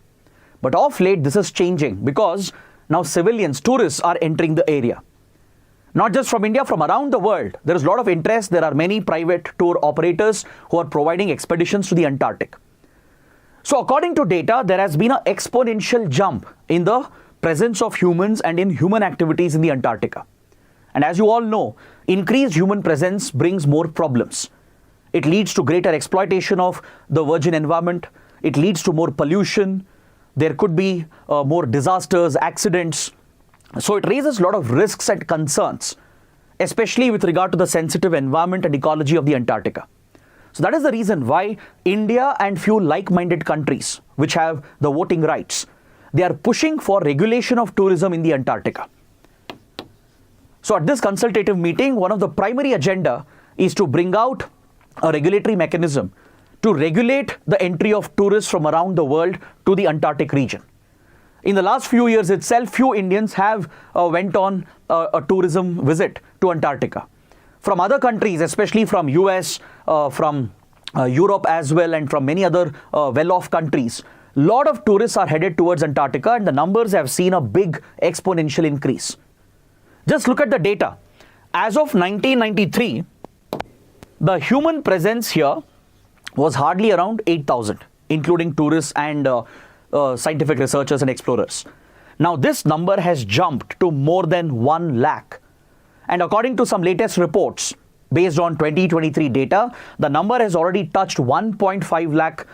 But of late, this is changing because now civilians, tourists are entering the area. Not just from India, from around the world. There is a lot of interest. There are many private tour operators who are providing expeditions to the Antarctic. So according to data, there has been an exponential jump in the presence of humans and in human activities in the Antarctica. And as you all know, increased human presence brings more problems. It leads to greater exploitation of the virgin environment. It leads to more pollution. There could be more disasters, accidents. So it raises a lot of risks and concerns, especially with regard to the sensitive environment and ecology of the Antarctica. So that is the reason why India and few like-minded countries which have the voting rights, they are pushing for regulation of tourism in the Antarctica. So at this consultative meeting, one of the primary agenda is to bring out a regulatory mechanism to regulate the entry of tourists from around the world to the Antarctic region. In the last few years itself, few Indians have went on a tourism visit to Antarctica. From other countries, especially from US, from Europe as well, and from many other well-off countries, a lot of tourists are headed towards Antarctica, and the numbers have seen a big exponential increase. Just look at the data. As of 1993, the human presence here was hardly around 8,000, including tourists and scientific researchers and explorers. Now this number has jumped to more than 1 lakh. And according to some latest reports, based on 2023 data, the number has already touched 1.5 lakh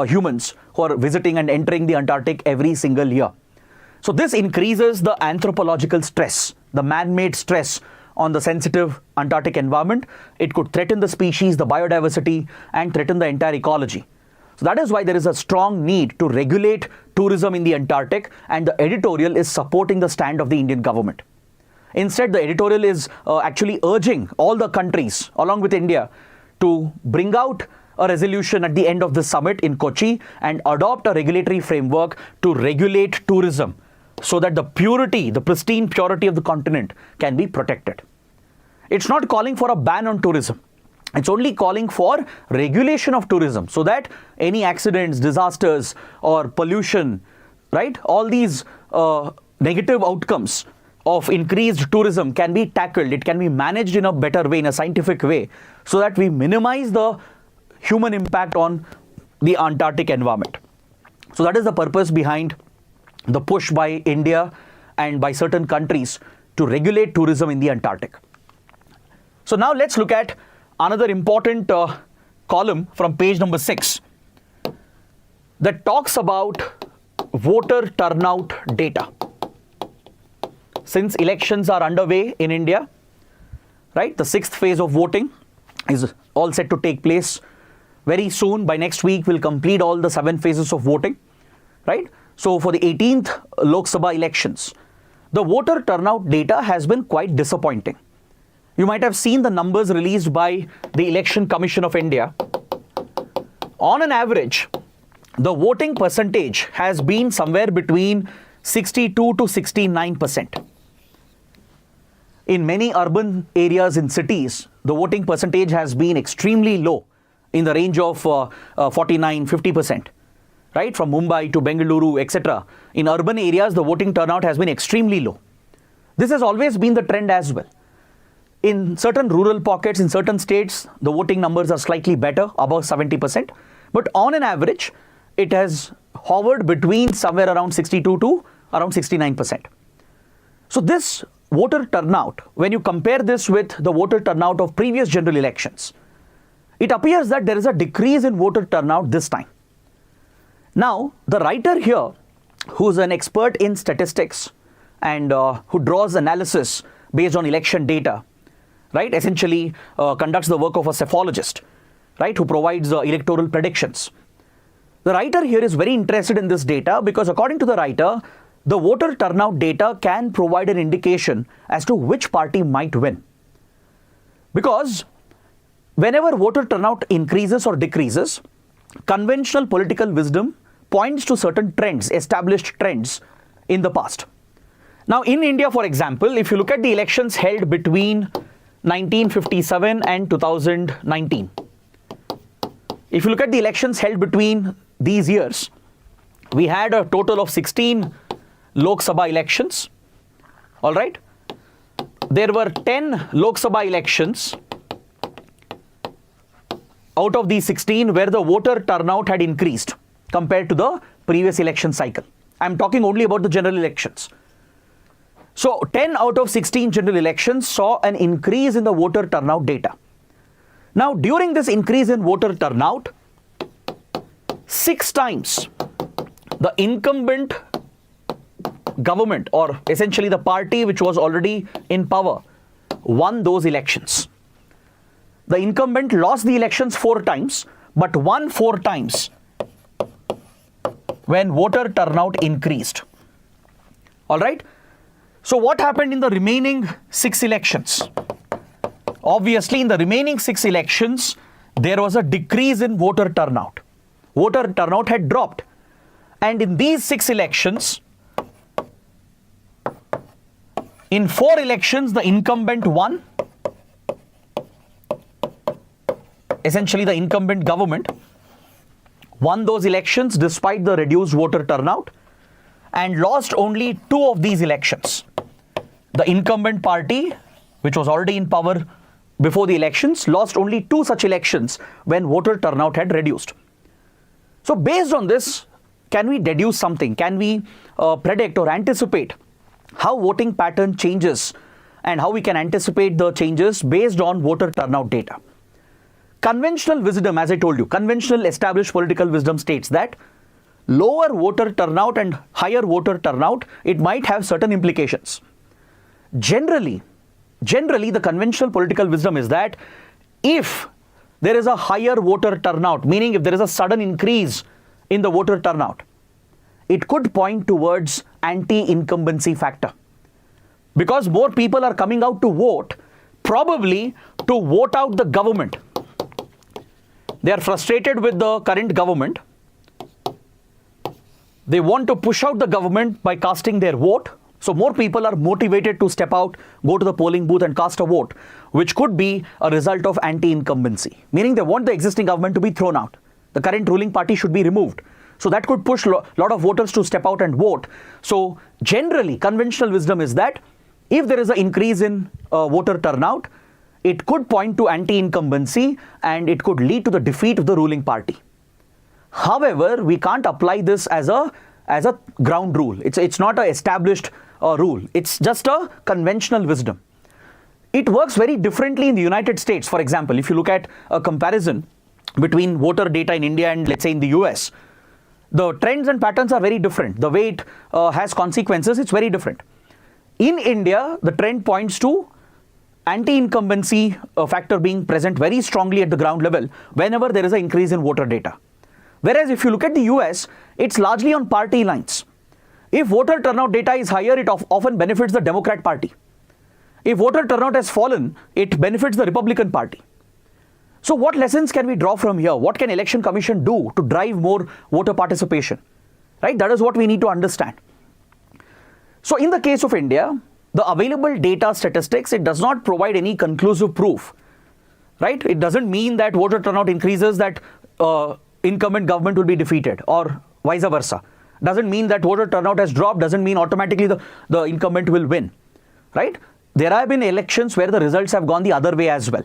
humans who are visiting and entering the Antarctic every single year. So this increases the anthropological stress, the man-made stress on the sensitive Antarctic environment. It could threaten the species, the biodiversity, and threaten the entire ecology. So that is why there is a strong need to regulate tourism in the Antarctic, and the editorial is supporting the stand of the Indian government. Instead, the editorial is actually urging all the countries, along with India, to bring out a resolution at the end of this summit in Kochi and adopt a regulatory framework to regulate tourism so that the purity, the pristine purity of the continent can be protected. It's not calling for a ban on tourism. It's only calling for regulation of tourism so that any accidents, disasters, or pollution, right, all these negative outcomes of increased tourism can be tackled. It can be managed in a better way, in a scientific way, so that we minimize the human impact on the Antarctic environment. So that is the purpose behind the push by India and by certain countries to regulate tourism in the Antarctic. So now let's look at another important column from page number 6 that talks about voter turnout data. Since elections are underway in India, right, the 6th phase of voting is all set to take place very soon. By next week, we'll complete all the 7 phases of voting, right? So for the 18th Lok Sabha elections, the voter turnout data has been quite disappointing. You might have seen the numbers released by the Election Commission of India. On an average, the voting percentage has been somewhere between 62 to 69%. In many urban areas in cities, the voting percentage has been extremely low, in the range of 49-50%, right? From Mumbai to Bengaluru, etc. In urban areas, the voting turnout has been extremely low. This has always been the trend as well. In certain rural pockets, in certain states, the voting numbers are slightly better, above 70%. But on an average, it has hovered between somewhere around 62 to around 69%. So this voter turnout, when you compare this with the voter turnout of previous general elections, it appears that there is a decrease in voter turnout this time. Now, the writer here, who's an expert in statistics and who draws analysis based on election data, right, essentially conducts the work of a cephalogist, right, who provides electoral predictions. The writer here is very interested in this data because according to the writer, the voter turnout data can provide an indication as to which party might win. Because whenever voter turnout increases or decreases, conventional political wisdom points to certain trends, established trends in the past. Now in India, for example, if you look at the elections held between 1957 and 2019, if you look at the elections held between these years, we had a total of 16 Lok Sabha elections, all right? There were 10 Lok Sabha elections out of these 16 where the voter turnout had increased compared to the previous election cycle. I'm talking only about the general elections. So 10 out of 16 general elections saw an increase in the voter turnout data. Now, during this increase in voter turnout, 6 times the incumbent government, or essentially the party which was already in power, won those elections. The incumbent lost the elections 4 times, but won 4 times when voter turnout increased. All right? So what happened in the remaining 6 elections? Obviously, in the remaining 6 elections, there was a decrease in voter turnout. Voter turnout had dropped. And in these 6 elections, in 4 elections, the incumbent won. Essentially, the incumbent government won those elections despite the reduced voter turnout, and lost only 2 of these elections. The incumbent party, which was already in power before the elections, lost only 2 such elections when voter turnout had reduced. So based on this, can we deduce something? Can we predict or anticipate how voting pattern changes and how we can anticipate the changes based on voter turnout data? Conventional wisdom, as I told you, conventional established political wisdom states that lower voter turnout and higher voter turnout, it might have certain implications. Generally, the conventional political wisdom is that if there is a higher voter turnout, meaning if there is a sudden increase in the voter turnout, it could point towards anti-incumbency factor. Because more people are coming out to vote, probably to vote out the government. They are frustrated with the current government. They want to push out the government by casting their vote. So more people are motivated to step out, go to the polling booth and cast a vote, which could be a result of anti-incumbency. Meaning they want the existing government to be thrown out. The current ruling party should be removed. So that could push a lot of voters to step out and vote. So generally, conventional wisdom is that if there is an increase in voter turnout, it could point to anti-incumbency and it could lead to the defeat of the ruling party. However, we can't apply this as a ground rule. It's not an established rule. It's just a conventional wisdom. It works very differently in the United States. For example, if you look at a comparison between voter data in India and, let's say, in the US, the trends and patterns are very different. The way it has consequences, it's very different. In India, the trend points to anti-incumbency factor being present very strongly at the ground level whenever there is an increase in voter data. Whereas if you look at the US, it's largely on party lines. If voter turnout data is higher, it often benefits the Democrat Party. If voter turnout has fallen, it benefits the Republican Party. So what lessons can we draw from here? What can Election Commission do to drive more voter participation? Right? That is what we need to understand. So in the case of India, the available data statistics, it does not provide any conclusive proof. Right? It doesn't mean that voter turnout increases that incumbent government will be defeated, or vice versa. Doesn't mean that voter turnout has dropped, doesn't mean automatically the incumbent will win. Right? There have been elections where the results have gone the other way as well.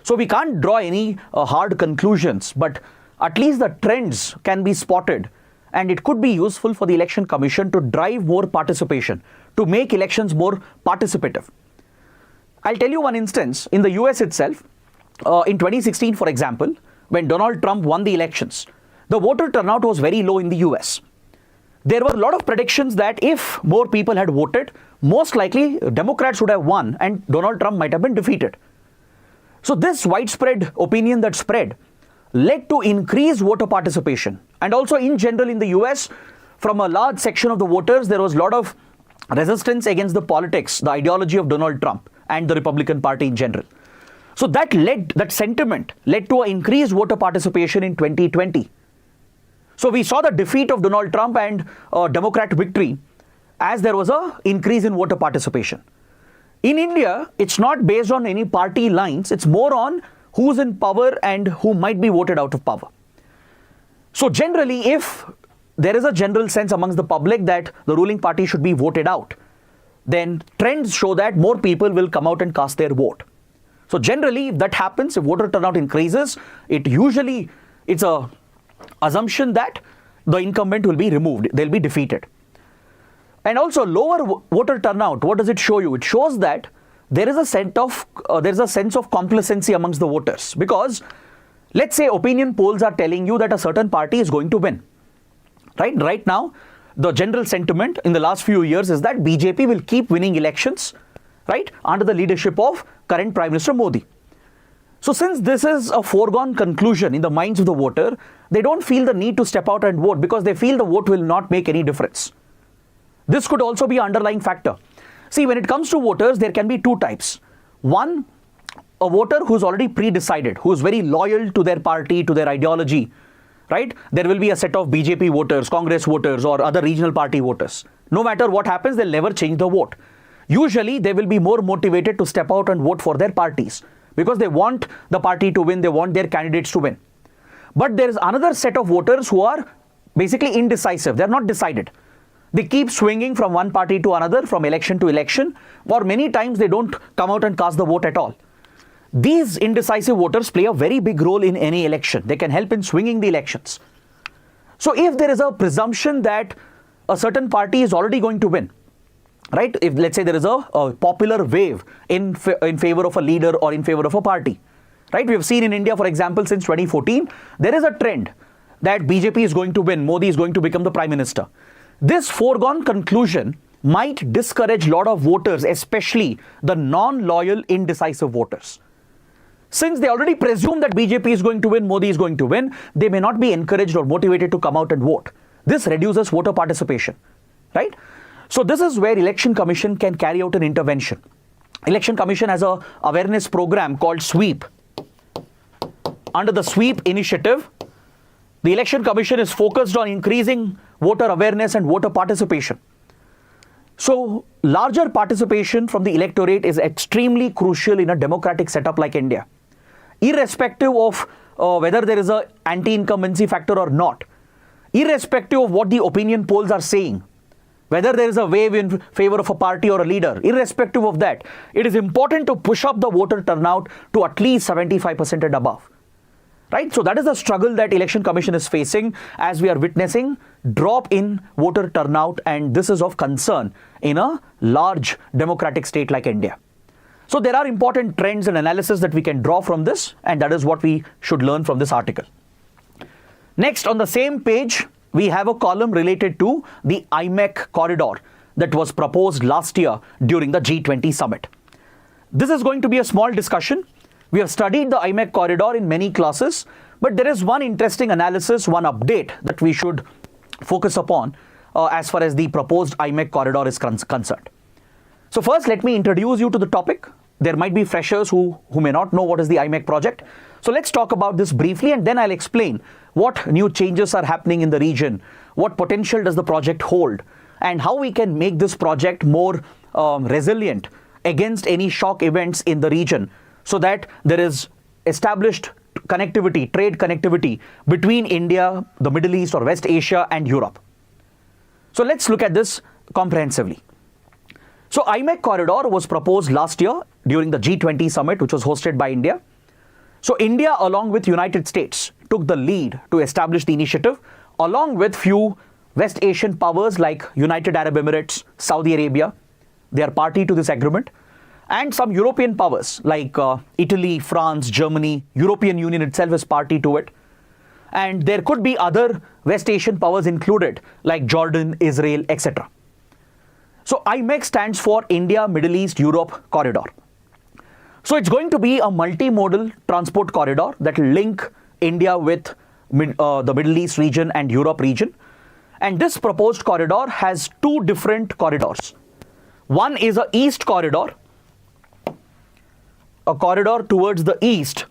So we can't draw any hard conclusions, but at least the trends can be spotted, and it could be useful for the Election Commission to drive more participation, to make elections more participative. I'll tell you one instance. In the US itself, in 2016, for example, when Donald Trump won the elections, the voter turnout was very low in the US. There were a lot of predictions that if more people had voted, most likely Democrats would have won and Donald Trump might have been defeated. So this widespread opinion that spread led to increased voter participation. And also in general in the US, from a large section of the voters, there was a lot of resistance against the politics, the ideology of Donald Trump and the Republican Party in general. So that sentiment led to an increased voter participation in 2020. So we saw the defeat of Donald Trump and Democrat victory as there was an increase in voter participation. In India, it's not based on any party lines. It's more on who's in power and who might be voted out of power. So generally, if there is a general sense amongst the public that the ruling party should be voted out, then trends show that more people will come out and cast their vote. So generally, if that happens, if voter turnout increases, it's a assumption that the incumbent will be removed, they'll be defeated. And also lower voter turnout, what does it show you? It shows that there is a sense of complacency amongst the voters, because let's say opinion polls are telling you that a certain party is going to win. Right now, the general sentiment in the last few years is that BJP will keep winning elections, right, under the leadership of current Prime Minister Modi. So since this is a foregone conclusion in the minds of the voter, they don't feel the need to step out and vote because they feel the vote will not make any difference. This could also be an underlying factor. See, when it comes to voters, there can be two types. One, a voter who's already pre-decided, who's very loyal to their party, to their ideology, right? There will be a set of BJP voters, Congress voters, or other regional party voters. No matter what happens, they'll never change the vote. Usually, they will be more motivated to step out and vote for their parties because they want the party to win, they want their candidates to win. But there is another set of voters who are basically indecisive. They're not decided. They keep swinging from one party to another, from election to election, or many times they don't come out and cast the vote at all. These indecisive voters play a very big role in any election. They can help in swinging the elections. So if there is a presumption that a certain party is already going to win, right? If let's say there is a popular wave in favor of a leader or in favor of a party, right? We have seen in India, for example, since 2014, there is a trend that BJP is going to win, Modi is going to become the Prime Minister. This foregone conclusion might discourage a lot of voters, especially the non-loyal, indecisive voters. Since they already presume that BJP is going to win, Modi is going to win, they may not be encouraged or motivated to come out and vote. This reduces voter participation, right? So this is where Election Commission can carry out an intervention. Election Commission has an awareness program called SWEEP. Under the SWEEP initiative, the Election Commission is focused on increasing voter awareness and voter participation. So larger participation from the electorate is extremely crucial in a democratic setup like India. Irrespective of whether there is an anti-incumbency factor or not, irrespective of what the opinion polls are saying, whether there is a wave in favor of a party or a leader, irrespective of that, it is important to push up the voter turnout to at least 75% and above. Right? So that is the struggle that Election Commission is facing as we are witnessing drop in voter turnout, and this is of concern in a large democratic state like India. So there are important trends and analysis that we can draw from this, and that is what we should learn from this article. Next, on the same page, we have a column related to the IMEC corridor that was proposed last year during the G20 summit. This is going to be a small discussion. We have studied the IMEC corridor in many classes, but there is one interesting analysis, one update that we should focus upon as far as the proposed IMEC corridor is concerned. So first, let me introduce you to the topic. There might be freshers who may not know what is the IMEC project. So let's talk about this briefly, and then I'll explain what new changes are happening in the region, what potential does the project hold, and how we can make this project more resilient against any shock events in the region, so that there is established connectivity, trade connectivity between India, the Middle East or West Asia and Europe. So let's look at this comprehensively. So IMEC corridor was proposed last year during the G20 summit, which was hosted by India. So India, along with United States, took the lead to establish the initiative, along with few West Asian powers like United Arab Emirates, Saudi Arabia. They are party to this agreement. And some European powers like Italy, France, Germany, European Union itself is party to it. And there could be other West Asian powers included like Jordan, Israel, etc. So IMEC stands for India, Middle East, Europe corridor. So it's going to be a multimodal transport corridor that will link India with the Middle East region and Europe region. And this proposed corridor has two different corridors. One is an east corridor, a corridor towards the east,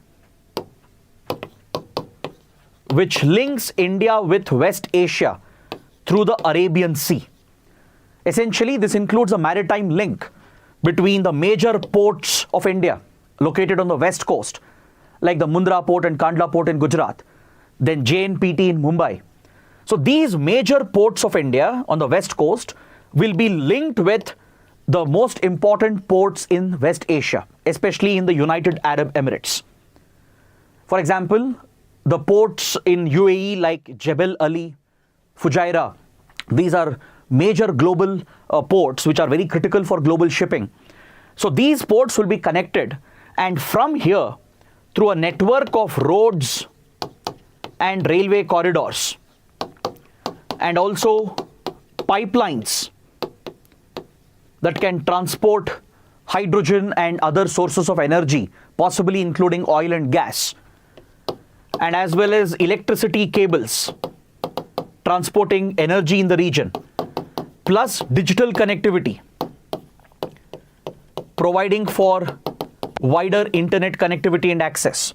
which links India with West Asia through the Arabian Sea. Essentially, this includes a maritime link between the major ports of India located on the west coast, like the Mundra port and Kandla port in Gujarat, then JNPT in Mumbai. So these major ports of India on the west coast will be linked with the most important ports in West Asia, especially in the United Arab Emirates. For example, the ports in UAE like Jebel Ali, Fujairah, these are major global ports which are very critical for global shipping. So these ports will be connected, and from here, through a network of roads and railway corridors, and also pipelines that can transport hydrogen and other sources of energy, possibly including oil and gas, and as well as electricity cables transporting energy in the region, plus digital connectivity, providing for wider internet connectivity and access.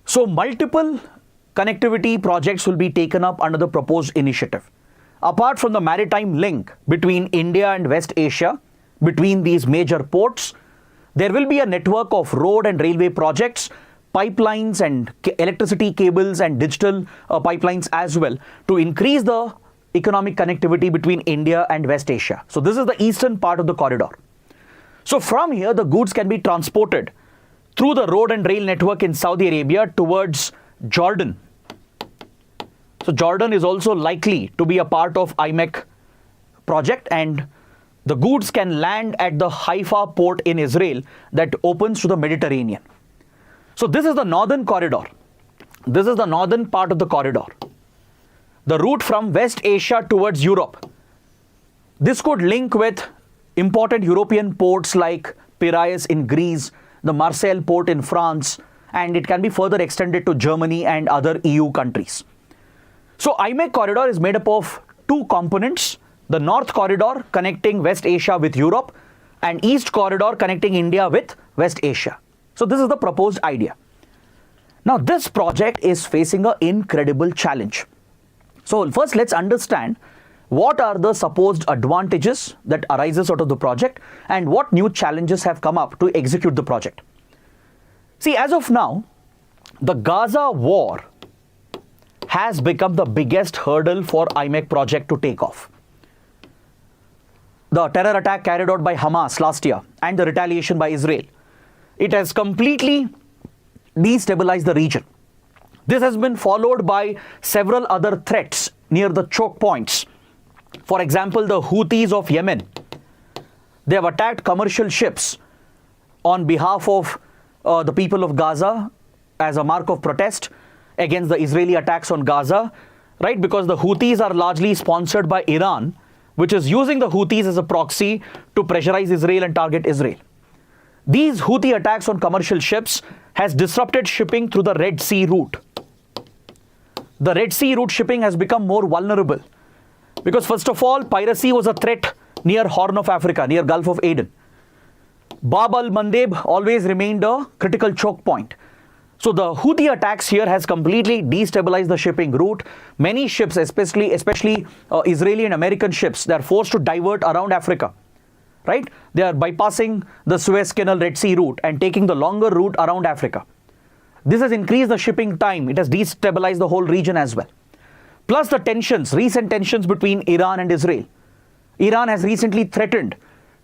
So multiple connectivity projects will be taken up under the proposed initiative. Apart from the maritime link between India and West Asia, between these major ports, there will be a network of road and railway projects, pipelines and electricity cables and digital pipelines as well, to increase the economic connectivity between India and West Asia. So this is the eastern part of the corridor. So from here, the goods can be transported through the road and rail network in Saudi Arabia towards Jordan. So Jordan is also likely to be a part of IMEC project, and the goods can land at the Haifa port in Israel that opens to the Mediterranean. So this is the northern corridor. This is the northern part of the corridor. The route from West Asia towards Europe. This could link with important European ports like Piraeus in Greece, the Marseille port in France, and it can be further extended to Germany and other EU countries. So IMEC corridor is made up of two components: the north corridor connecting West Asia with Europe, and east corridor connecting India with West Asia. So this is the proposed idea. Now this project is facing an incredible challenge. So first let's understand what are the supposed advantages that arises out of the project and what new challenges have come up to execute the project. See, as of now, the Gaza war has become the biggest hurdle for IMEC project to take off. The terror attack carried out by Hamas last year and the retaliation by Israel, it has completely destabilized the region. This has been followed by several other threats near the choke points. For example, the Houthis of Yemen, they have attacked commercial ships on behalf of the people of Gaza as a mark of protest against the Israeli attacks on Gaza, right? Because the Houthis are largely sponsored by Iran, which is using the Houthis as a proxy to pressurize Israel and target Israel. These Houthi attacks on commercial ships has disrupted shipping through the Red Sea route. The Red Sea route shipping has become more vulnerable because, first of all, piracy was a threat near Horn of Africa, near Gulf of Aden. Bab al-Mandeb always remained a critical choke point. So the Houthi attacks here has completely destabilized the shipping route. Many ships, especially Israeli and American ships, they are forced to divert around Africa, right? They are bypassing the Suez Canal Red Sea route and taking the longer route around Africa. This has increased the shipping time. It has destabilized the whole region as well. Plus the tensions, recent tensions between Iran and Israel. Iran has recently threatened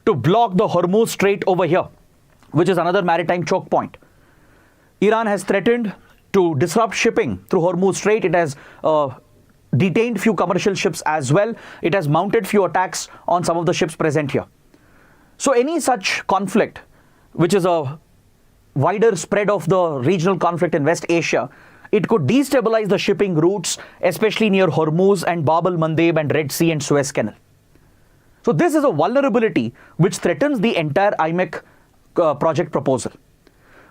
to block the Hormuz Strait over here, which is another maritime choke point. Iran has threatened to disrupt shipping through Hormuz Strait. It has detained few commercial ships as well. It has mounted few attacks on some of the ships present here. So any such conflict, which is a wider spread of the regional conflict in West Asia, it could destabilize the shipping routes, especially near Hormuz and Bab al-Mandeb and Red Sea and Suez Canal. So this is a vulnerability which threatens the entire IMEC project proposal.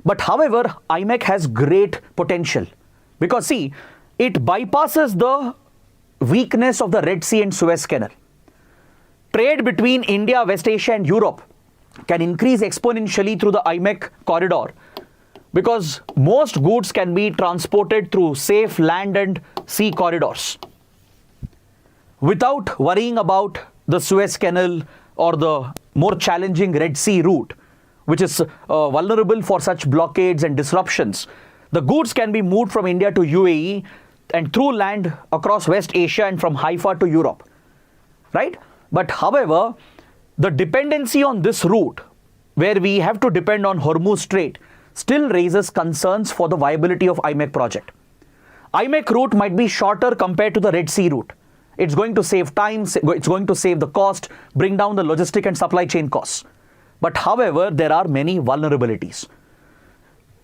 But however, IMEC has great potential because, see, it bypasses the weakness of the Red Sea and Suez Canal. Trade between India, West Asia and Europe can increase exponentially through the IMEC corridor because most goods can be transported through safe land and sea corridors without worrying about the Suez Canal or the more challenging Red Sea route, which is vulnerable for such blockades and disruptions. The goods can be moved from India to UAE and through land across West Asia and from Haifa to Europe, right? But however, the dependency on this route, where we have to depend on Hormuz Strait, still raises concerns for the viability of IMEC project. IMEC route might be shorter compared to the Red Sea route. It's going to save time, it's going to save the cost, bring down the logistic and supply chain costs. But however, there are many vulnerabilities.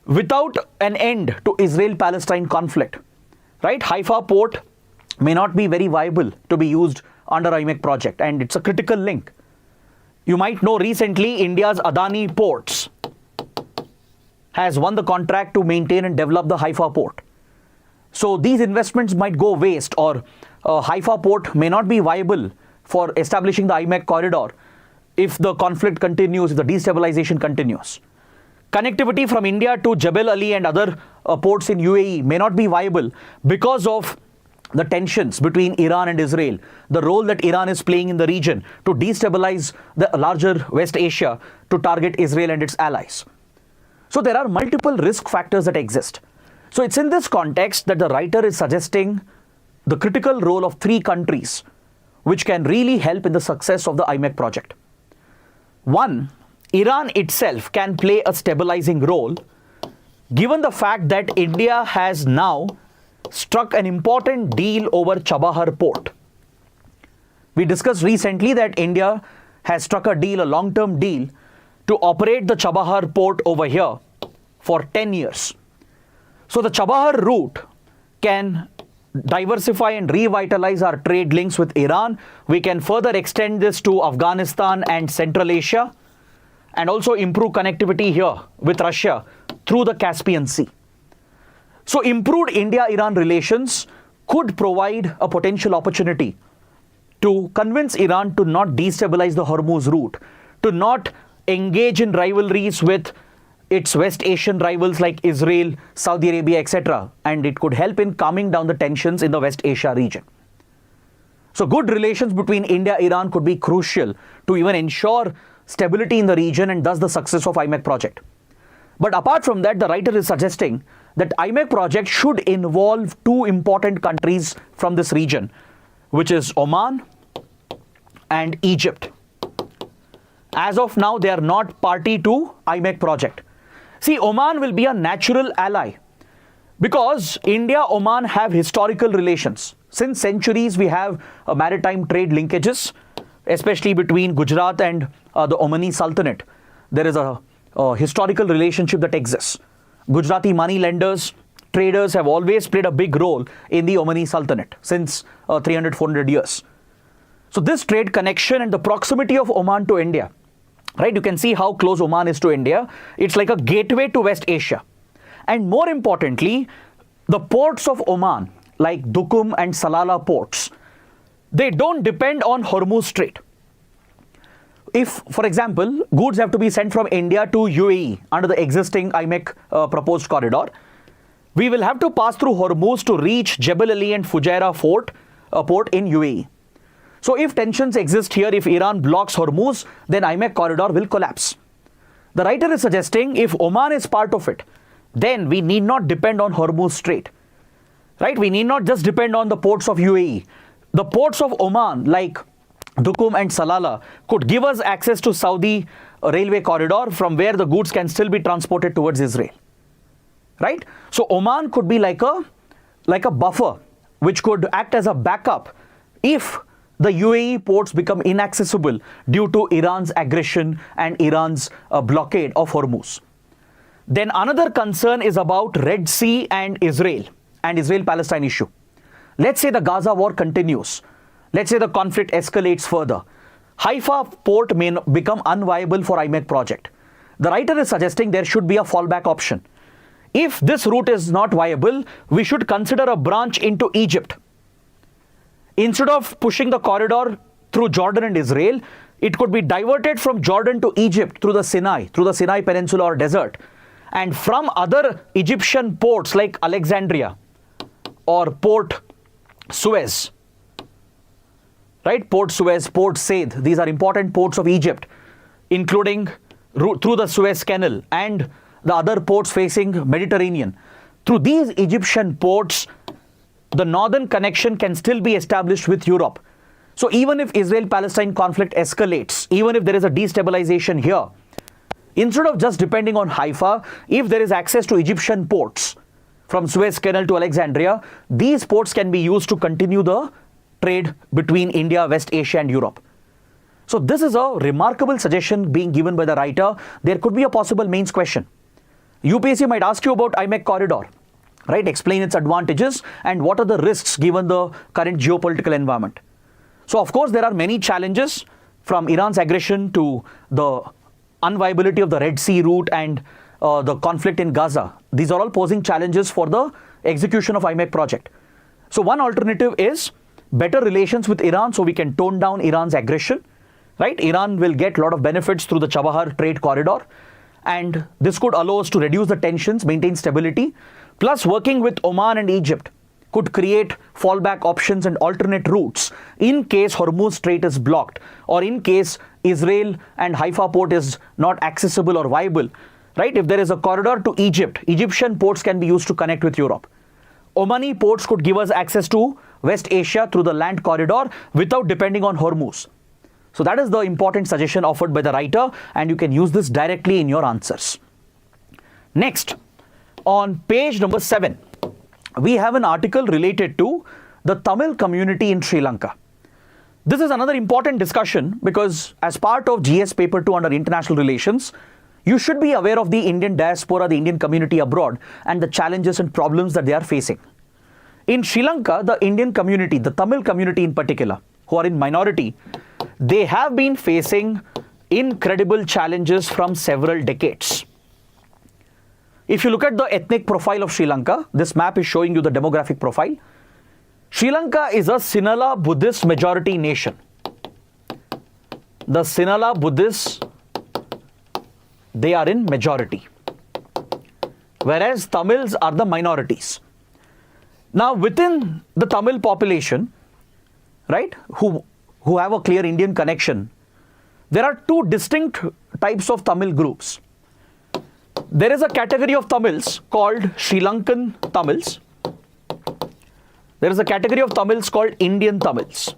Without an end to Israel-Palestine conflict, right, Haifa port may not be very viable to be used under IMEC project, and it's a critical link. You might know recently India's Adani Ports has won the contract to maintain and develop the Haifa port. So these investments might go waste, or Haifa port may not be viable for establishing the IMEC corridor if the conflict continues, if the destabilization continues. Connectivity from India to Jebel Ali and other ports in UAE may not be viable because of the tensions between Iran and Israel, the role that Iran is playing in the region to destabilize the larger West Asia to target Israel and its allies. So there are multiple risk factors that exist. So it's in this context that the writer is suggesting the critical role of three countries which can really help in the success of the IMEC project. One, Iran itself can play a stabilizing role given the fact that India has now struck an important deal over Chabahar port. We discussed recently that India has struck a deal, a long-term deal, to operate the Chabahar port over here for 10 years. So the Chabahar route can diversify and revitalize our trade links with Iran. We can further extend this to Afghanistan and Central Asia, and also improve connectivity here with Russia through the Caspian Sea. So improved India-Iran relations could provide a potential opportunity to convince Iran to not destabilize the Hormuz route, to not engage in rivalries with its West Asian rivals like Israel, Saudi Arabia, etc. And it could help in calming down the tensions in the West Asia region. So good relations between India-Iran could be crucial to even ensure stability in the region and thus the success of IMEC project. But apart from that, the writer is suggesting that IMEC project should involve two important countries from this region, which is Oman and Egypt. As of now, they are not party to IMEC project. See, Oman will be a natural ally because India-Oman have historical relations. Since centuries, we have maritime trade linkages, especially between Gujarat and the Omani Sultanate. There is a historical relationship that exists. Gujarati money lenders, traders have always played a big role in the Omani Sultanate since 300-400 years. So this trade connection and the proximity of Oman to India, right? You can see how close Oman is to India. It's like a gateway to West Asia. And more importantly, the ports of Oman, like Duqm and Salalah ports, they don't depend on Hormuz Strait. If, for example, goods have to be sent from India to UAE under the existing IMEC proposed corridor, we will have to pass through Hormuz to reach Jebel Ali and Fujairah port in UAE. So if tensions exist here, if Iran blocks Hormuz, then IMEC corridor will collapse. The writer is suggesting if Oman is part of it, then we need not depend on Hormuz Strait. Right? We need not just depend on the ports of UAE. The ports of Oman, like Duqm and Salalah, could give us access to Saudi railway corridor from where the goods can still be transported towards Israel. Right? So Oman could be like a buffer which could act as a backup if the UAE ports become inaccessible due to Iran's aggression and Iran's blockade of Hormuz. Then another concern is about Red Sea and Israel-Palestine issue. Let's say the Gaza war continues. Let's say the conflict escalates further. Haifa port may become unviable for IMEC project. The writer is suggesting there should be a fallback option. If this route is not viable, we should consider a branch into Egypt. Instead of pushing the corridor through Jordan and Israel, it could be diverted from Jordan to Egypt through the Sinai Peninsula or desert, and from other Egyptian ports like Alexandria or Port Suez. Right? Port Suez, Port Said, these are important ports of Egypt, including through the Suez Canal and the other ports facing Mediterranean. Through these Egyptian ports, the northern connection can still be established with Europe. So even if Israel-Palestine conflict escalates, even if there is a destabilization here, instead of just depending on Haifa, if there is access to Egyptian ports from Suez Canal to Alexandria, these ports can be used to continue the trade between India, West Asia and Europe. So this is a remarkable suggestion being given by the writer. There could be a possible mains question. UPSC might ask you about IMEC corridor, right? Explain its advantages and what are the risks given the current geopolitical environment. So of course there are many challenges, from Iran's aggression to the unviability of the Red Sea route and the conflict in Gaza. These are all posing challenges for the execution of IMEC project. So one alternative is better relations with Iran so we can tone down Iran's aggression, right? Iran will get a lot of benefits through the Chabahar trade corridor, and this could allow us to reduce the tensions, maintain stability, plus working with Oman and Egypt could create fallback options and alternate routes in case Hormuz Strait is blocked, or in case Israel and Haifa port is not accessible or viable, right? If there is a corridor to Egypt, Egyptian ports can be used to connect with Europe. Omani ports could give us access to West Asia through the land corridor without depending on Hormuz. So that is the important suggestion offered by the writer, and you can use this directly in your answers. Next, on page number 7, we have an article related to the Tamil community in Sri Lanka. This is another important discussion because as part of GS paper 2 under international relations, you should be aware of the Indian diaspora, the Indian community abroad, and the challenges and problems that they are facing. In Sri Lanka, the Indian community, the Tamil community in particular, who are in minority, they have been facing incredible challenges from several decades. If you look at the ethnic profile of Sri Lanka, this map is showing you the demographic profile. Sri Lanka is a Sinhala Buddhist majority nation. The Sinhala Buddhists, they are in majority, whereas Tamils are the minorities. Now within the Tamil population, right, who have a clear Indian connection, there are two distinct types of Tamil groups. There is a category of Tamils called Sri Lankan Tamils. There is a category of Tamils called Indian Tamils.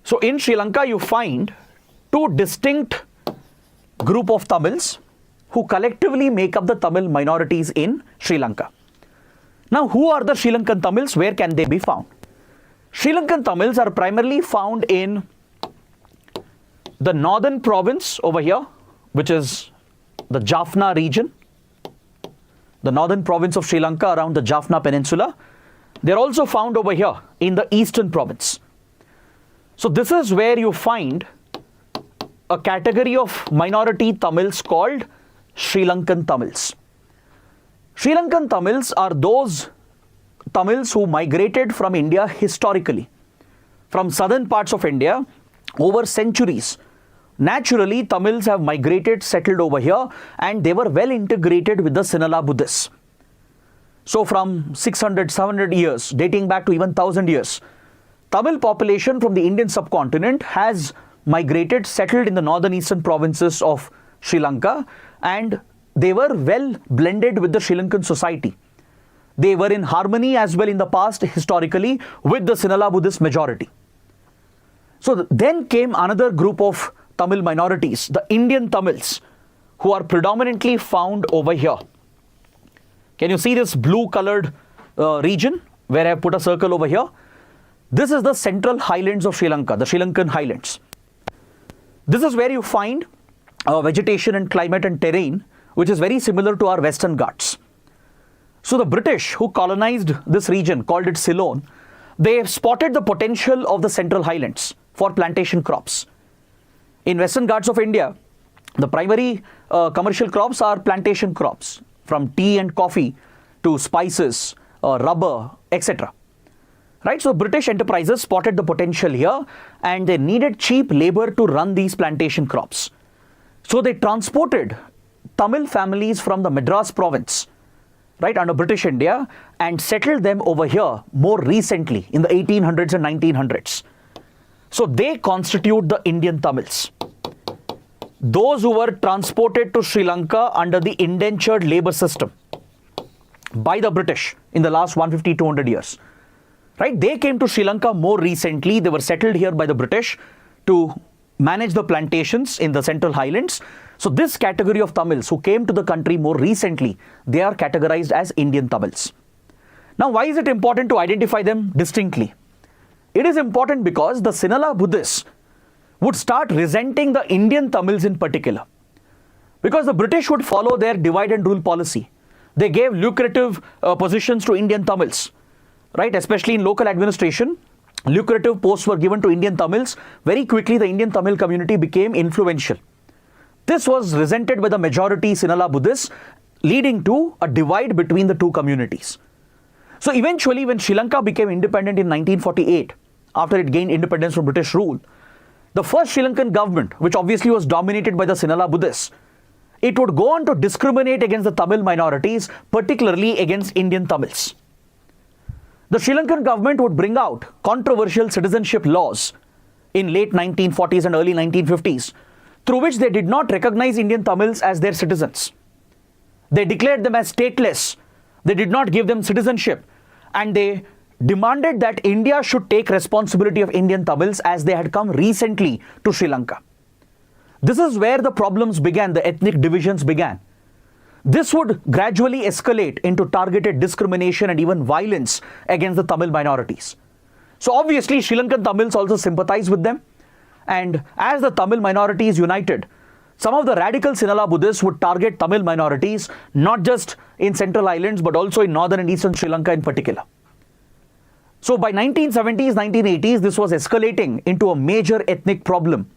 So in Sri Lanka, you find two distinct group of Tamils who collectively make up the Tamil minorities in Sri Lanka. Now, who are the Sri Lankan Tamils? Where can they be found? Sri Lankan Tamils are primarily found in the northern province over here, which is the Jaffna region, the northern province of Sri Lanka around the Jaffna Peninsula. They're also found over here in the eastern province. So this is where you find a category of minority Tamils called Sri Lankan Tamils. Sri Lankan Tamils are those Tamils who migrated from India historically, from southern parts of India over centuries. Naturally, Tamils have migrated, settled over here, and they were well integrated with the Sinhala Buddhists. So from 600, 700 years, dating back to even 1000 years, Tamil population from the Indian subcontinent has migrated, settled in the northern eastern provinces of Sri Lanka, and they were well blended with the Sri Lankan society. They were in harmony as well in the past, historically, with the Sinhala Buddhist majority. So then came another group of Tamil minorities, the Indian Tamils, who are predominantly found over here. Can you see this blue colored region where I have put a circle over here? This is the central highlands of Sri Lanka, the Sri Lankan highlands. This is where you find vegetation and climate and terrain, which is very similar to our Western Ghats. So the British who colonized this region, called it Ceylon, they spotted the potential of the central highlands for plantation crops. In Western Ghats of India, the primary commercial crops are plantation crops, from tea and coffee to spices, rubber, etc. Right? So British enterprises spotted the potential here, and they needed cheap labor to run these plantation crops. So they transported Tamil families from the Madras province, right, under British India, and settled them over here more recently in the 1800s and 1900s. So they constitute the Indian Tamils. Those who were transported to Sri Lanka under the indentured labor system by the British in the last 150, 200 years. Right? They came to Sri Lanka more recently. They were settled here by the British to manage the plantations in the Central Highlands. So this category of Tamils who came to the country more recently, they are categorized as Indian Tamils. Now, why is it important to identify them distinctly? It is important because the Sinhala Buddhists would start resenting the Indian Tamils in particular, because the British would follow their divide and rule policy. They gave lucrative positions to Indian Tamils, right? Especially in local administration, lucrative posts were given to Indian Tamils. Very quickly, the Indian Tamil community became influential. This was resented by the majority Sinhala Buddhists, leading to a divide between the two communities. So eventually, when Sri Lanka became independent in 1948, after it gained independence from British rule, the first Sri Lankan government, which obviously was dominated by the Sinhala Buddhists, it would go on to discriminate against the Tamil minorities, particularly against Indian Tamils. The Sri Lankan government would bring out controversial citizenship laws in late 1940s and early 1950s, through which they did not recognize Indian Tamils as their citizens. They declared them as stateless. They did not give them citizenship. And they demanded that India should take responsibility of Indian Tamils as they had come recently to Sri Lanka. This is where the problems began, the ethnic divisions began. This would gradually escalate into targeted discrimination and even violence against the Tamil minorities. So obviously, Sri Lankan Tamils also sympathize with them. And as the Tamil minorities united, some of the radical Sinhala Buddhists would target Tamil minorities, not just in Central Islands, but also in northern and eastern Sri Lanka in particular. So by 1970s, 1980s, this was escalating into a major ethnic problem,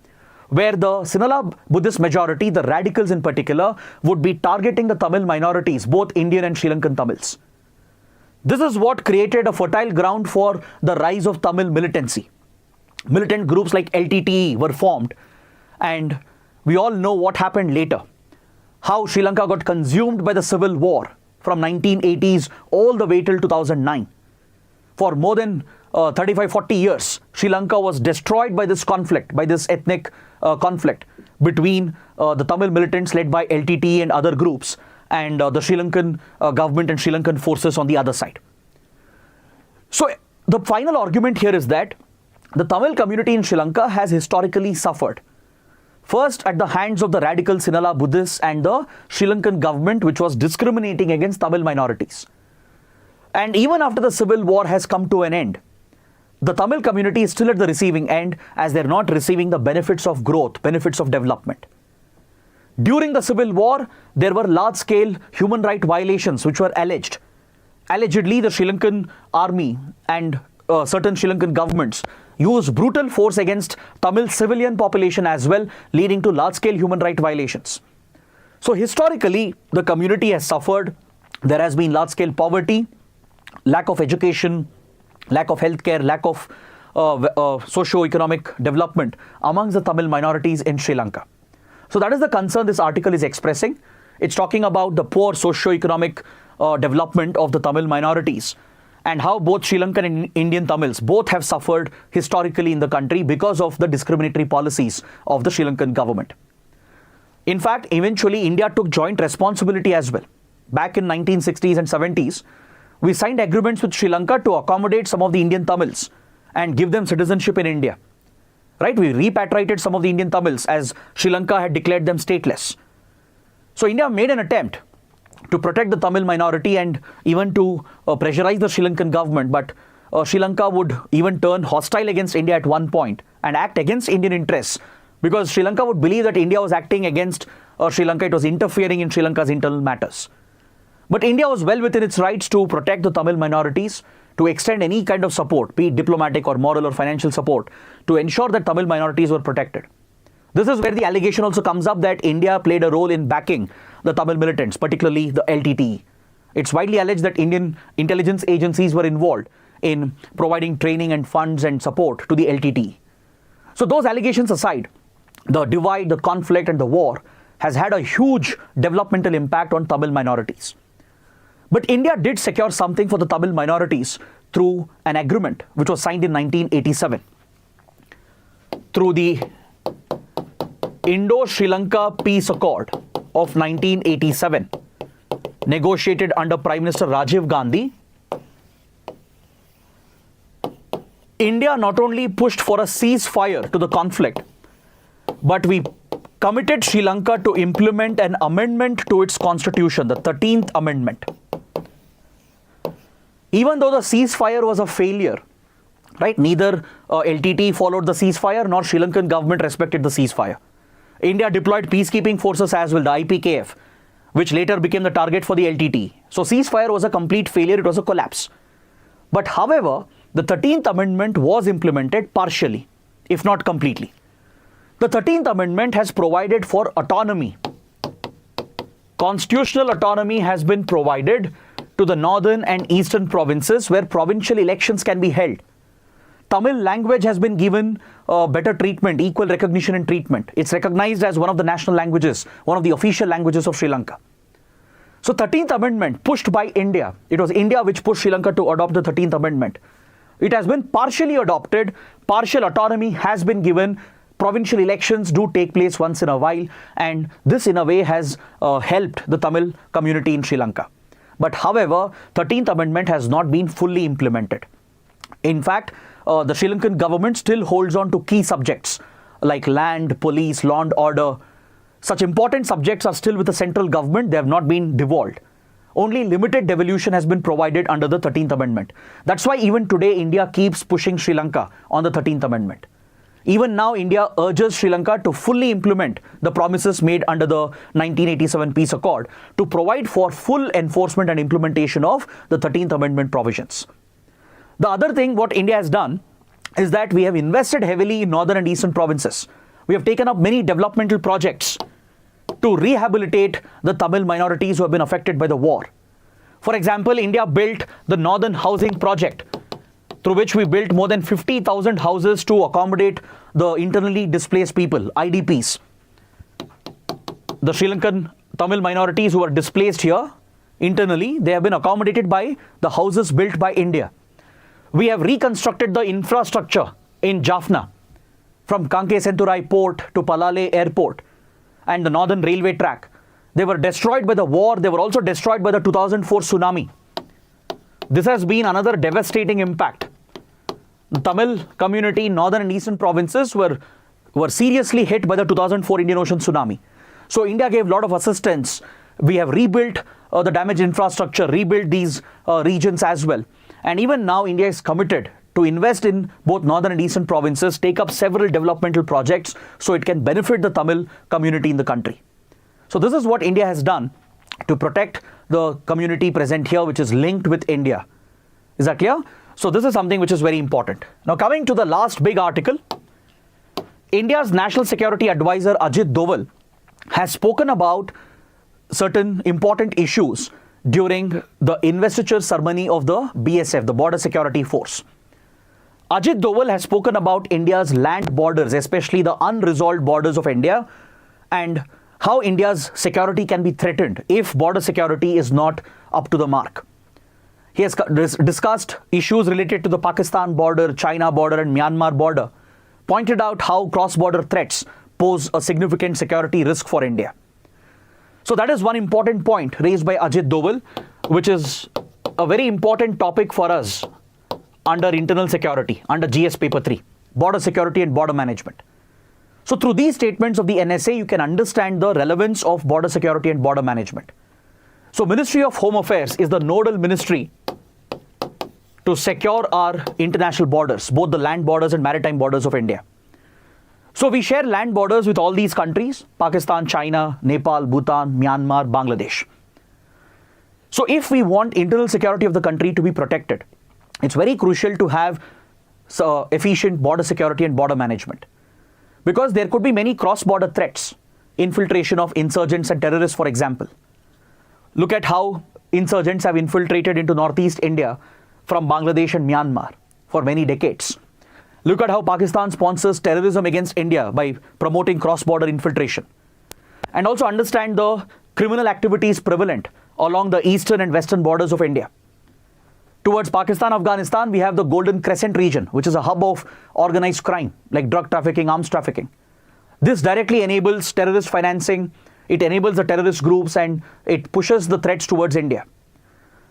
where the Sinhala Buddhist majority, the radicals in particular, would be targeting the Tamil minorities, both Indian and Sri Lankan Tamils. This is what created a fertile ground for the rise of Tamil militancy. Militant groups like LTTE were formed, and we all know what happened later. How Sri Lanka got consumed by the civil war from 1980s all the way till 2009. For more than 35-40 years, Sri Lanka was destroyed by this conflict, by this ethnic conflict between the Tamil militants led by LTTE and other groups, and the Sri Lankan government and Sri Lankan forces on the other side. So the final argument here is that the Tamil community in Sri Lanka has historically suffered. First, at the hands of the radical Sinhala Buddhists and the Sri Lankan government, which was discriminating against Tamil minorities. And even after the civil war has come to an end, the Tamil community is still at the receiving end, as they're not receiving the benefits of growth, benefits of development. During the civil war, there were large-scale human rights violations which were alleged. Allegedly, the Sri Lankan army and certain Sri Lankan governments used brutal force against Tamil civilian population as well, leading to large-scale human rights violations. So historically, the community has suffered. There has been large-scale poverty, lack of education, lack of healthcare, lack of socio-economic development amongst the Tamil minorities in Sri Lanka. So that is the concern this article is expressing. It's talking about the poor socio-economic development of the Tamil minorities, and how both Sri Lankan and Indian Tamils both have suffered historically in the country because of the discriminatory policies of the Sri Lankan government. In fact, eventually India took joint responsibility as well. Back in 1960s and 70s, we signed agreements with Sri Lanka to accommodate some of the Indian Tamils and give them citizenship in India. Right? We repatriated some of the Indian Tamils as Sri Lanka had declared them stateless. So India made an attempt to protect the Tamil minority and even to pressurize the Sri Lankan government, but Sri Lanka would even turn hostile against India at one point and act against Indian interests, because Sri Lanka would believe that India was acting against Sri Lanka, it was interfering in Sri Lanka's internal matters. But India was well within its rights to protect the Tamil minorities, to extend any kind of support, be it diplomatic or moral or financial support, to ensure that Tamil minorities were protected. This is where the allegation also comes up that India played a role in backing the Tamil militants, particularly the LTTE. It's widely alleged that Indian intelligence agencies were involved in providing training and funds and support to the LTTE. So those allegations aside, the divide, the conflict and the war has had a huge developmental impact on Tamil minorities. But India did secure something for the Tamil minorities through an agreement which was signed in 1987. Through the Indo-Sri Lanka Peace Accord of 1987, negotiated under Prime Minister Rajiv Gandhi, India not only pushed for a ceasefire to the conflict, but we committed Sri Lanka to implement an amendment to its constitution, the 13th Amendment. Even though the ceasefire was a failure, right? Neither LTT followed the ceasefire nor Sri Lankan government respected the ceasefire. India deployed peacekeeping forces as well, the IPKF, which later became the target for the LTT. So ceasefire was a complete failure, it was a collapse. But however, the 13th Amendment was implemented partially, if not completely. The 13th Amendment has provided for autonomy. Constitutional autonomy has been provided to the northern and eastern provinces where provincial elections can be held. Tamil language has been given better treatment, equal recognition and treatment. It's recognized as one of the national languages, one of the official languages of Sri Lanka. So 13th Amendment pushed by India. It was India which pushed Sri Lanka to adopt the 13th Amendment. It has been partially adopted, partial autonomy has been given, provincial elections do take place once in a while, and this in a way has helped the Tamil community in Sri Lanka. But however, 13th Amendment has not been fully implemented. In fact, the Sri Lankan government still holds on to key subjects like land, police, law and order. Such important subjects are still with the central government. They have not been devolved. Only limited devolution has been provided under the 13th Amendment. That's why even today India keeps pushing Sri Lanka on the 13th Amendment. Even now, India urges Sri Lanka to fully implement the promises made under the 1987 Peace Accord to provide for full enforcement and implementation of the 13th Amendment provisions. The other thing what India has done is that we have invested heavily in northern and eastern provinces. We have taken up many developmental projects to rehabilitate the Tamil minorities who have been affected by the war. For example, India built the Northern Housing Project, through which we built more than 50,000 houses to accommodate the internally displaced people, IDPs. The Sri Lankan Tamil minorities who are displaced here internally, they have been accommodated by the houses built by India. We have reconstructed the infrastructure in Jaffna, from Kanke-Senturai port to Palale airport and the northern railway track. They were destroyed by the war. They were also destroyed by the 2004 tsunami. This has been another devastating impact. The Tamil community in northern and eastern provinces were seriously hit by the 2004 Indian Ocean tsunami. So India gave a lot of assistance. We have rebuilt the damaged infrastructure, rebuilt these regions as well. And even now, India is committed to invest in both northern and eastern provinces, take up several developmental projects so it can benefit the Tamil community in the country. So this is what India has done to protect the community present here, which is linked with India. Is that clear? So this is something which is very important. Now coming to the last big article, India's National Security Advisor Ajit Doval has spoken about certain important issues during the investiture ceremony of the BSF, the Border Security Force. Ajit Doval has spoken about India's land borders, especially the unresolved borders of India, and how India's security can be threatened if border security is not up to the mark. He has discussed issues related to the Pakistan border, China border and Myanmar border, pointed out how cross-border threats pose a significant security risk for India. So that is one important point raised by Ajit Doval, which is a very important topic for us under internal security, under GS Paper 3, border security and border management. So through these statements of the NSA, you can understand the relevance of border security and border management. So Ministry of Home Affairs is the nodal ministry to secure our international borders, both the land borders and maritime borders of India. So we share land borders with all these countries: Pakistan, China, Nepal, Bhutan, Myanmar, Bangladesh. So if we want internal security of the country to be protected, it's very crucial to have efficient border security and border management. Because there could be many cross-border threats, infiltration of insurgents and terrorists, for example. Look at how insurgents have infiltrated into northeast India from Bangladesh and Myanmar for many decades. Look at how Pakistan sponsors terrorism against India by promoting cross-border infiltration. And also understand the criminal activities prevalent along the eastern and western borders of India. Towards Pakistan, Afghanistan, we have the Golden Crescent region, which is a hub of organized crime, like drug trafficking, arms trafficking. This directly enables terrorist financing, it enables the terrorist groups, and it pushes the threats towards India.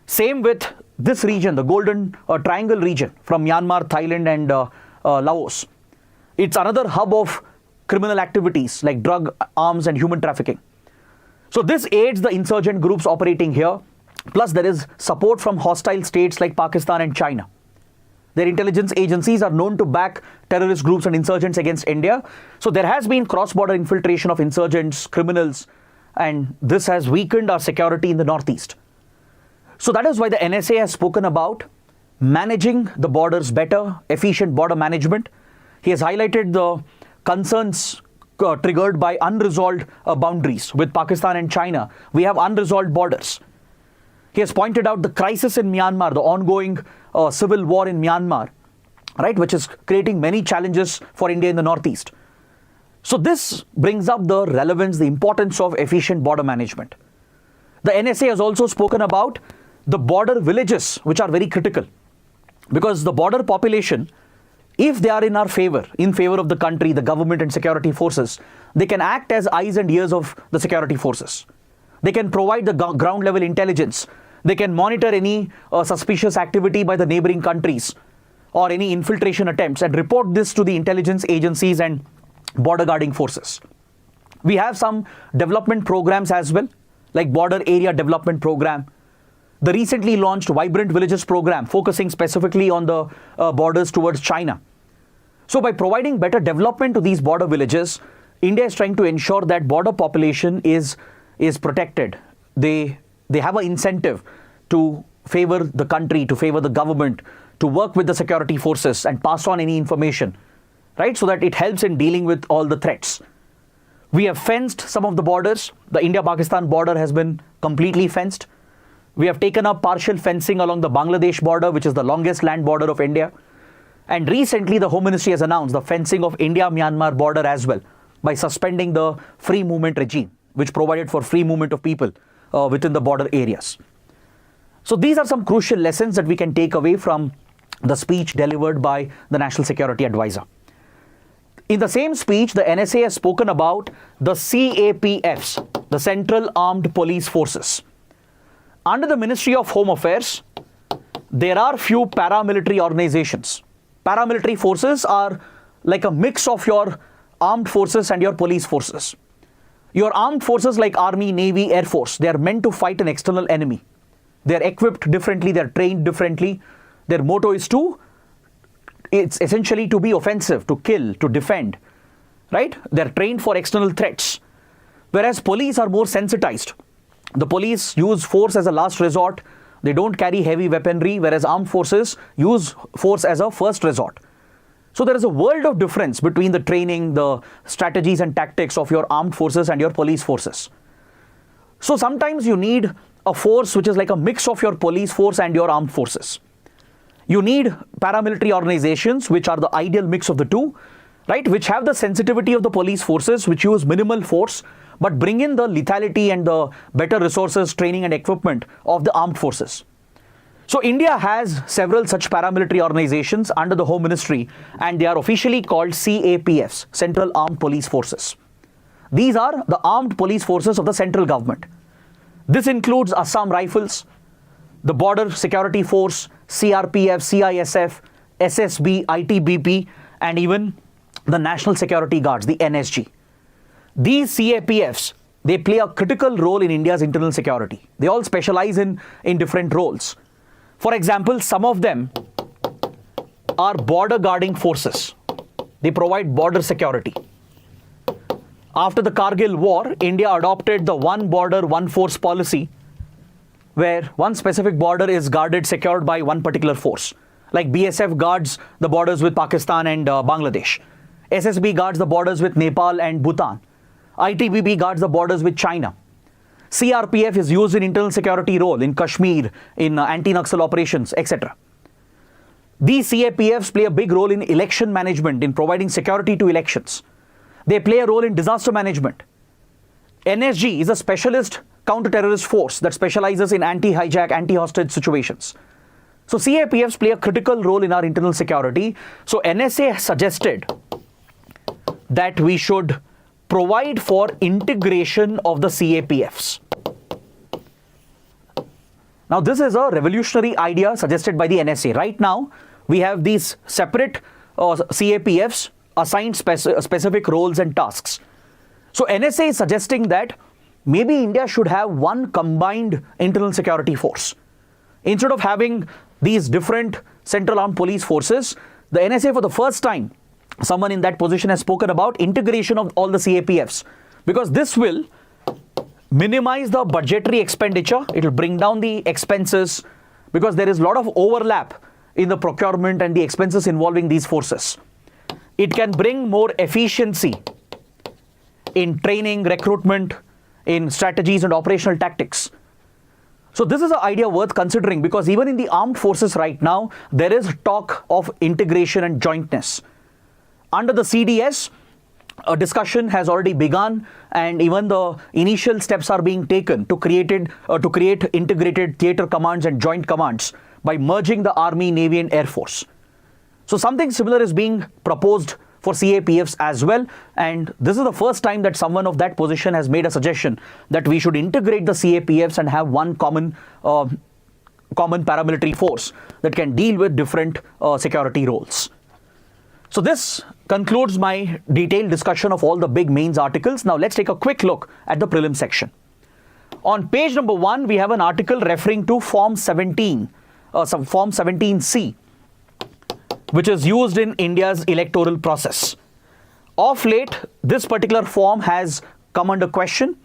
Same with this region, the Golden Triangle region from Myanmar, Thailand, and Laos. It's another hub of criminal activities like drug, arms, and human trafficking. So this aids the insurgent groups operating here. Plus, there is support from hostile states like Pakistan and China. Their intelligence agencies are known to back terrorist groups and insurgents against India. So there has been cross-border infiltration of insurgents, criminals, and this has weakened our security in the northeast. So that is why the NSA has spoken about managing the borders better, efficient border management. He has highlighted the concerns triggered by unresolved boundaries with Pakistan and China. We have unresolved borders. He has pointed out the crisis in Myanmar, the ongoing civil war in Myanmar, right, which is creating many challenges for India in the northeast. So this brings up the relevance, the importance of efficient border management. The NSA has also spoken about the border villages, which are very critical, because the border population, if they are in our favor, in favor of the country, the government and security forces, they can act as eyes and ears of the security forces. They can provide the ground level intelligence. They can monitor any suspicious activity by the neighboring countries or any infiltration attempts and report this to the intelligence agencies and border guarding forces. We have some development programs as well, like Border Area Development Program, the recently launched Vibrant Villages program, focusing specifically on the borders towards China. So by providing better development to these border villages, India is trying to ensure that border population is protected. They have an incentive to favor the country, to favor the government, to work with the security forces and pass on any information, right? So that it helps in dealing with all the threats. We have fenced some of the borders. The India-Pakistan border has been completely fenced. We have taken up partial fencing along the Bangladesh border, which is the longest land border of India. And recently, the Home Ministry has announced the fencing of India-Myanmar border as well by suspending the free movement regime, which provided for free movement of people within the border areas. So these are some crucial lessons that we can take away from the speech delivered by the National Security Advisor. In the same speech, the NSA has spoken about the CAPFs, the Central Armed Police Forces. Under the Ministry of Home Affairs, there are few paramilitary organizations. Paramilitary forces are like a mix of your armed forces and your police forces. Your armed forces like Army, Navy, Air Force, they are meant to fight an external enemy. They are equipped differently, they are trained differently. Their motto is it's essentially to be offensive, to kill, to defend, right? They are trained for external threats. Whereas police are more sensitized. The police use force as a last resort. They don't carry heavy weaponry, whereas armed forces use force as a first resort. So there is a world of difference between the training, the strategies and tactics of your armed forces and your police forces. So sometimes you need a force which is like a mix of your police force and your armed forces. You need paramilitary organizations which are the ideal mix of the two, right? Which have the sensitivity of the police forces, which use minimal force, but bring in the lethality and the better resources, training and equipment of the armed forces. So India has several such paramilitary organizations under the Home Ministry, and they are officially called CAPFs, Central Armed Police Forces. These are the armed police forces of the central government. This includes Assam Rifles, the Border Security Force, CRPF, CISF, SSB, ITBP, and even the National Security Guards, the NSG. These CAPFs, they play a critical role in India's internal security. They all specialize in different roles. For example, some of them are border guarding forces. They provide border security. After the Kargil war, India adopted the one border, one force policy, where one specific border is guarded, secured by one particular force. Like BSF guards the borders with Pakistan and Bangladesh. SSB guards the borders with Nepal and Bhutan. ITBP guards the borders with China. CRPF is used in internal security role in Kashmir, in anti-Naxal operations, etc. These CAPFs play a big role in election management, in providing security to elections. They play a role in disaster management. NSG is a specialist counter-terrorist force that specializes in anti-hijack, anti-hostage situations. So CAPFs play a critical role in our internal security. So NSA suggested that we should provide for integration of the CAPFs. Now, this is a revolutionary idea suggested by the NSA. Right now, we have these separate CAPFs assigned specific roles and tasks. So NSA is suggesting that maybe India should have one combined internal security force. Instead of having these different Central Armed Police Forces, the NSA for the first time, someone in that position has spoken about integration of all the CAPFs, because this will minimize the budgetary expenditure. It will bring down the expenses because there is a lot of overlap in the procurement and the expenses involving these forces. It can bring more efficiency in training, recruitment, in strategies and operational tactics. So this is an idea worth considering, because even in the armed forces right now, there is talk of integration and jointness. Under the CDS, a discussion has already begun, and even the initial steps are being taken to create integrated theater commands and joint commands by merging the Army, Navy and Air Force. So something similar is being proposed for CAPFs as well, and this is the first time that someone of that position has made a suggestion that we should integrate the CAPFs and have one common paramilitary force that can deal with different security roles. So this concludes my detailed discussion of all the big mains articles. Now let's take a quick look at the prelim section. On page number 1, we have an article referring to Form 17, Form 17C, which is used in India's electoral process. Of late, this particular form has come under question.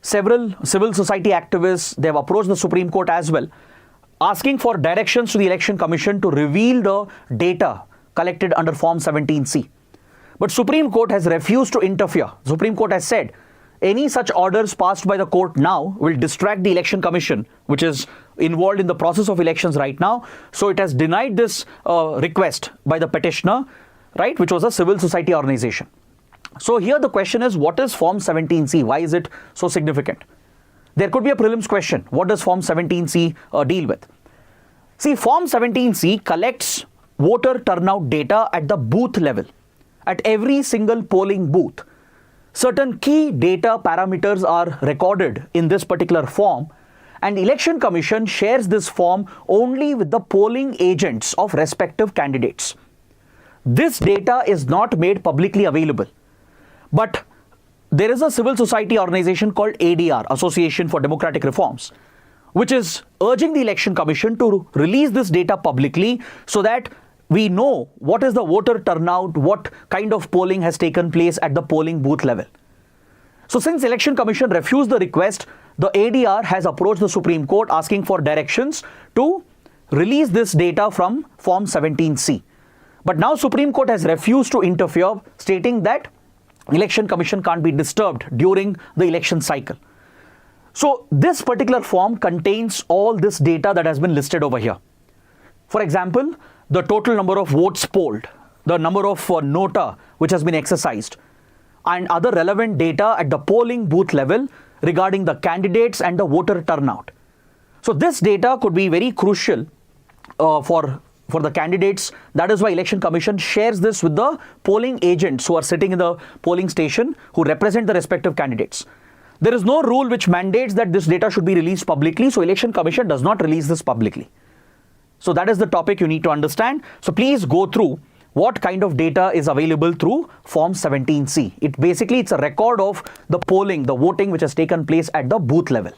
Several civil society activists, they have approached the Supreme Court as well, asking for directions to the Election Commission to reveal the data collected under Form 17C. But Supreme Court has refused to interfere. Supreme Court has said any such orders passed by the court now will distract the Election Commission, which is involved in the process of elections right now. So it has denied this request by the petitioner, right, which was a civil society organization. So here the question is, what is Form 17C? Why is it so significant? There could be a prelims question. What does Form 17C deal with? See, Form 17C collects voter turnout data at the booth level, at every single polling booth. Certain key data parameters are recorded in this particular form, and Election Commission shares this form only with the polling agents of respective candidates. This data is not made publicly available, but there is a civil society organization called ADR, Association for Democratic Reforms, which is urging the Election Commission to release this data publicly so that we know what is the voter turnout, what kind of polling has taken place at the polling booth level. So since Election Commission refused the request, the ADR has approached the Supreme Court asking for directions to release this data from Form 17C. But now Supreme Court has refused to interfere, stating that Election Commission can't be disturbed during the election cycle. So this particular form contains all this data that has been listed over here. For example, the total number of votes polled, the number of nota which has been exercised, and other relevant data at the polling booth level regarding the candidates and the voter turnout. So this data could be very crucial for the candidates. That is why Election Commission shares this with the polling agents who are sitting in the polling station who represent the respective candidates. There is no rule which mandates that this data should be released publicly, so Election Commission does not release this publicly. So that is the topic you need to understand. So please go through what kind of data is available through Form 17C. It's a record of the polling, the voting which has taken place at the booth level.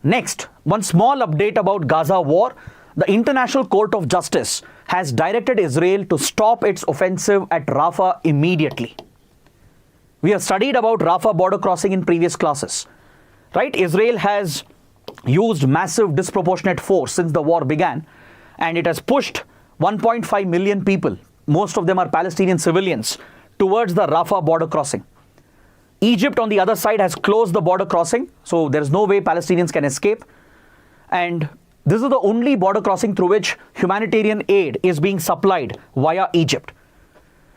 Next, one small update about Gaza war. The International Court of Justice has directed Israel to stop its offensive at Rafah immediately. We have studied about Rafah border crossing in previous classes, right? Israel has used massive disproportionate force since the war began, and it has pushed 1.5 million people, most of them are Palestinian civilians, towards the Rafah border crossing. Egypt on the other side has closed the border crossing, so there is no way Palestinians can escape. And this is the only border crossing through which humanitarian aid is being supplied via Egypt.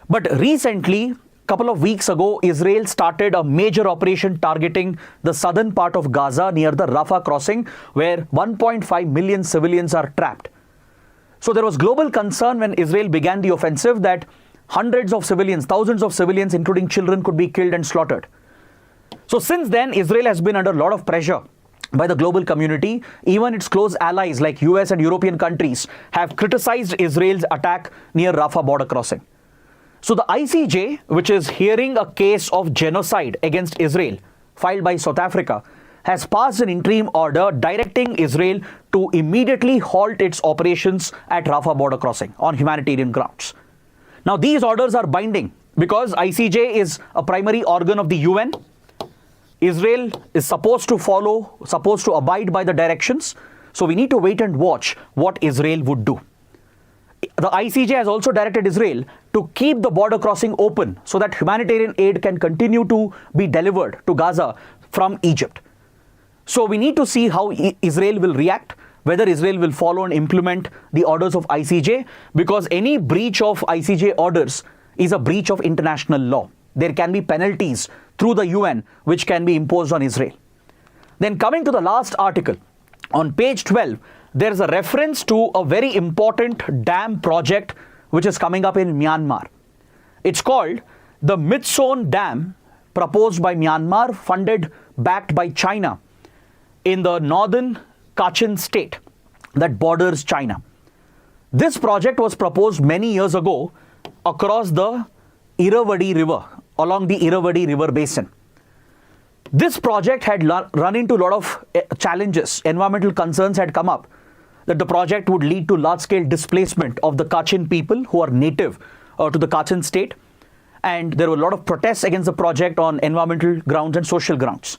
But recently, couple of weeks ago, Israel started a major operation targeting the southern part of Gaza near the Rafah crossing, where 1.5 million civilians are trapped. So there was global concern when Israel began the offensive that hundreds of civilians, thousands of civilians, including children, could be killed and slaughtered. So since then, Israel has been under a lot of pressure by the global community. Even its close allies like US and European countries have criticized Israel's attack near Rafah border crossing. So the ICJ, which is hearing a case of genocide against Israel filed by South Africa, has passed an interim order directing Israel to immediately halt its operations at Rafah border crossing on humanitarian grounds. Now, these orders are binding because ICJ is a primary organ of the UN. Israel is supposed to abide by the directions. So we need to wait and watch what Israel would do. The ICJ has also directed Israel to keep the border crossing open so that humanitarian aid can continue to be delivered to Gaza from Egypt. So we need to see how Israel will react, whether Israel will follow and implement the orders of ICJ, because any breach of ICJ orders is a breach of international law. There can be penalties through the UN which can be imposed on Israel. Then coming to the last article, on page 12, there is a reference to a very important dam project which is coming up in Myanmar. It's called the Mitson Dam, proposed by Myanmar, funded, backed by China in the northern Kachin state that borders China. This project was proposed many years ago across the Irrawaddy River, along the Irrawaddy River basin. This project had run into a lot of challenges. Environmental concerns had come up that the project would lead to large-scale displacement of the Kachin people who are native to the Kachin state. And there were a lot of protests against the project on environmental grounds and social grounds.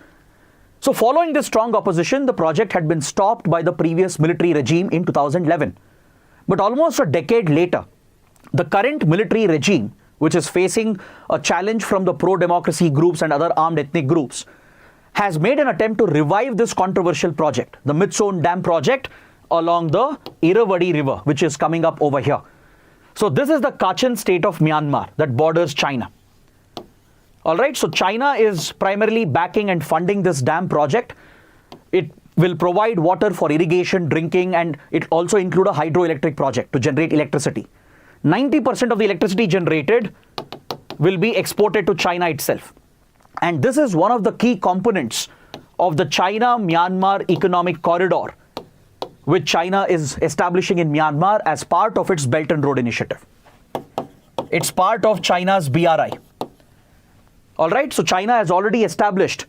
So following this strong opposition, the project had been stopped by the previous military regime in 2011. But almost a decade later, the current military regime, which is facing a challenge from the pro-democracy groups and other armed ethnic groups, has made an attempt to revive this controversial project, the Mitson Dam project along the Irrawaddy River, which is coming up over here. So this is the Kachin state of Myanmar that borders China. All right, so China is primarily backing and funding this dam project. It will provide water for irrigation, drinking, and it also include a hydroelectric project to generate electricity. 90% of the electricity generated will be exported to China itself. And this is one of the key components of the China-Myanmar economic corridor, which China is establishing in Myanmar as part of its Belt and Road Initiative. It's part of China's BRI. All right, so China has already established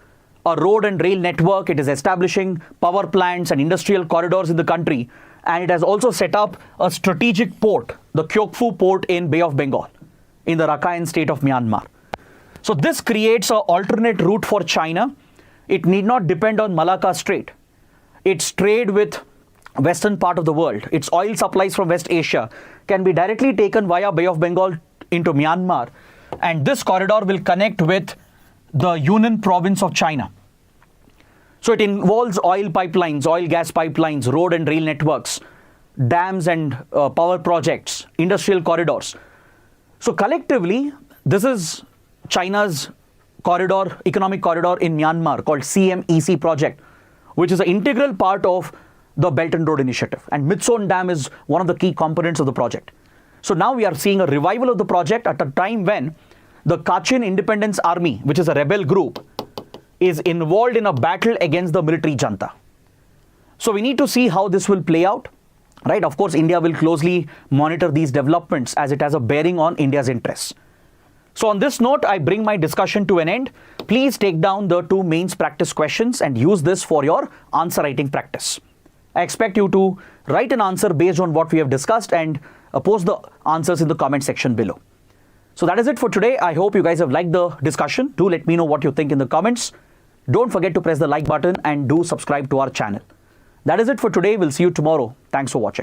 a road and rail network. It is establishing power plants and industrial corridors in the country. And it has also set up a strategic port, the Kyokfu port in Bay of Bengal, in the Rakhine state of Myanmar. So this creates an alternate route for China. It need not depend on Malacca Strait. Its trade with western part of the world, its oil supplies from West Asia can be directly taken via Bay of Bengal into Myanmar. And this corridor will connect with the Yunnan province of China. So it involves oil pipelines, oil gas pipelines, road and rail networks, dams and power projects, industrial corridors. So collectively, this is China's corridor, economic corridor in Myanmar called CMEC project, which is an integral part of the Belt and Road Initiative. And Mitson Dam is one of the key components of the project. So now we are seeing a revival of the project at a time when the Kachin Independence Army, which is a rebel group, is involved in a battle against the military junta. So we need to see how this will play out, right? Of course, India will closely monitor these developments as it has a bearing on India's interests. So on this note, I bring my discussion to an end. Please take down the 2 mains practice questions and use this for your answer writing practice. I expect you to write an answer based on what we have discussed and post the answers in the comment section below. So that is it for today. I hope you guys have liked the discussion. Do let me know what you think in the comments. Don't forget to press the like button and do subscribe to our channel. That is it for today. We'll see you tomorrow. Thanks for watching.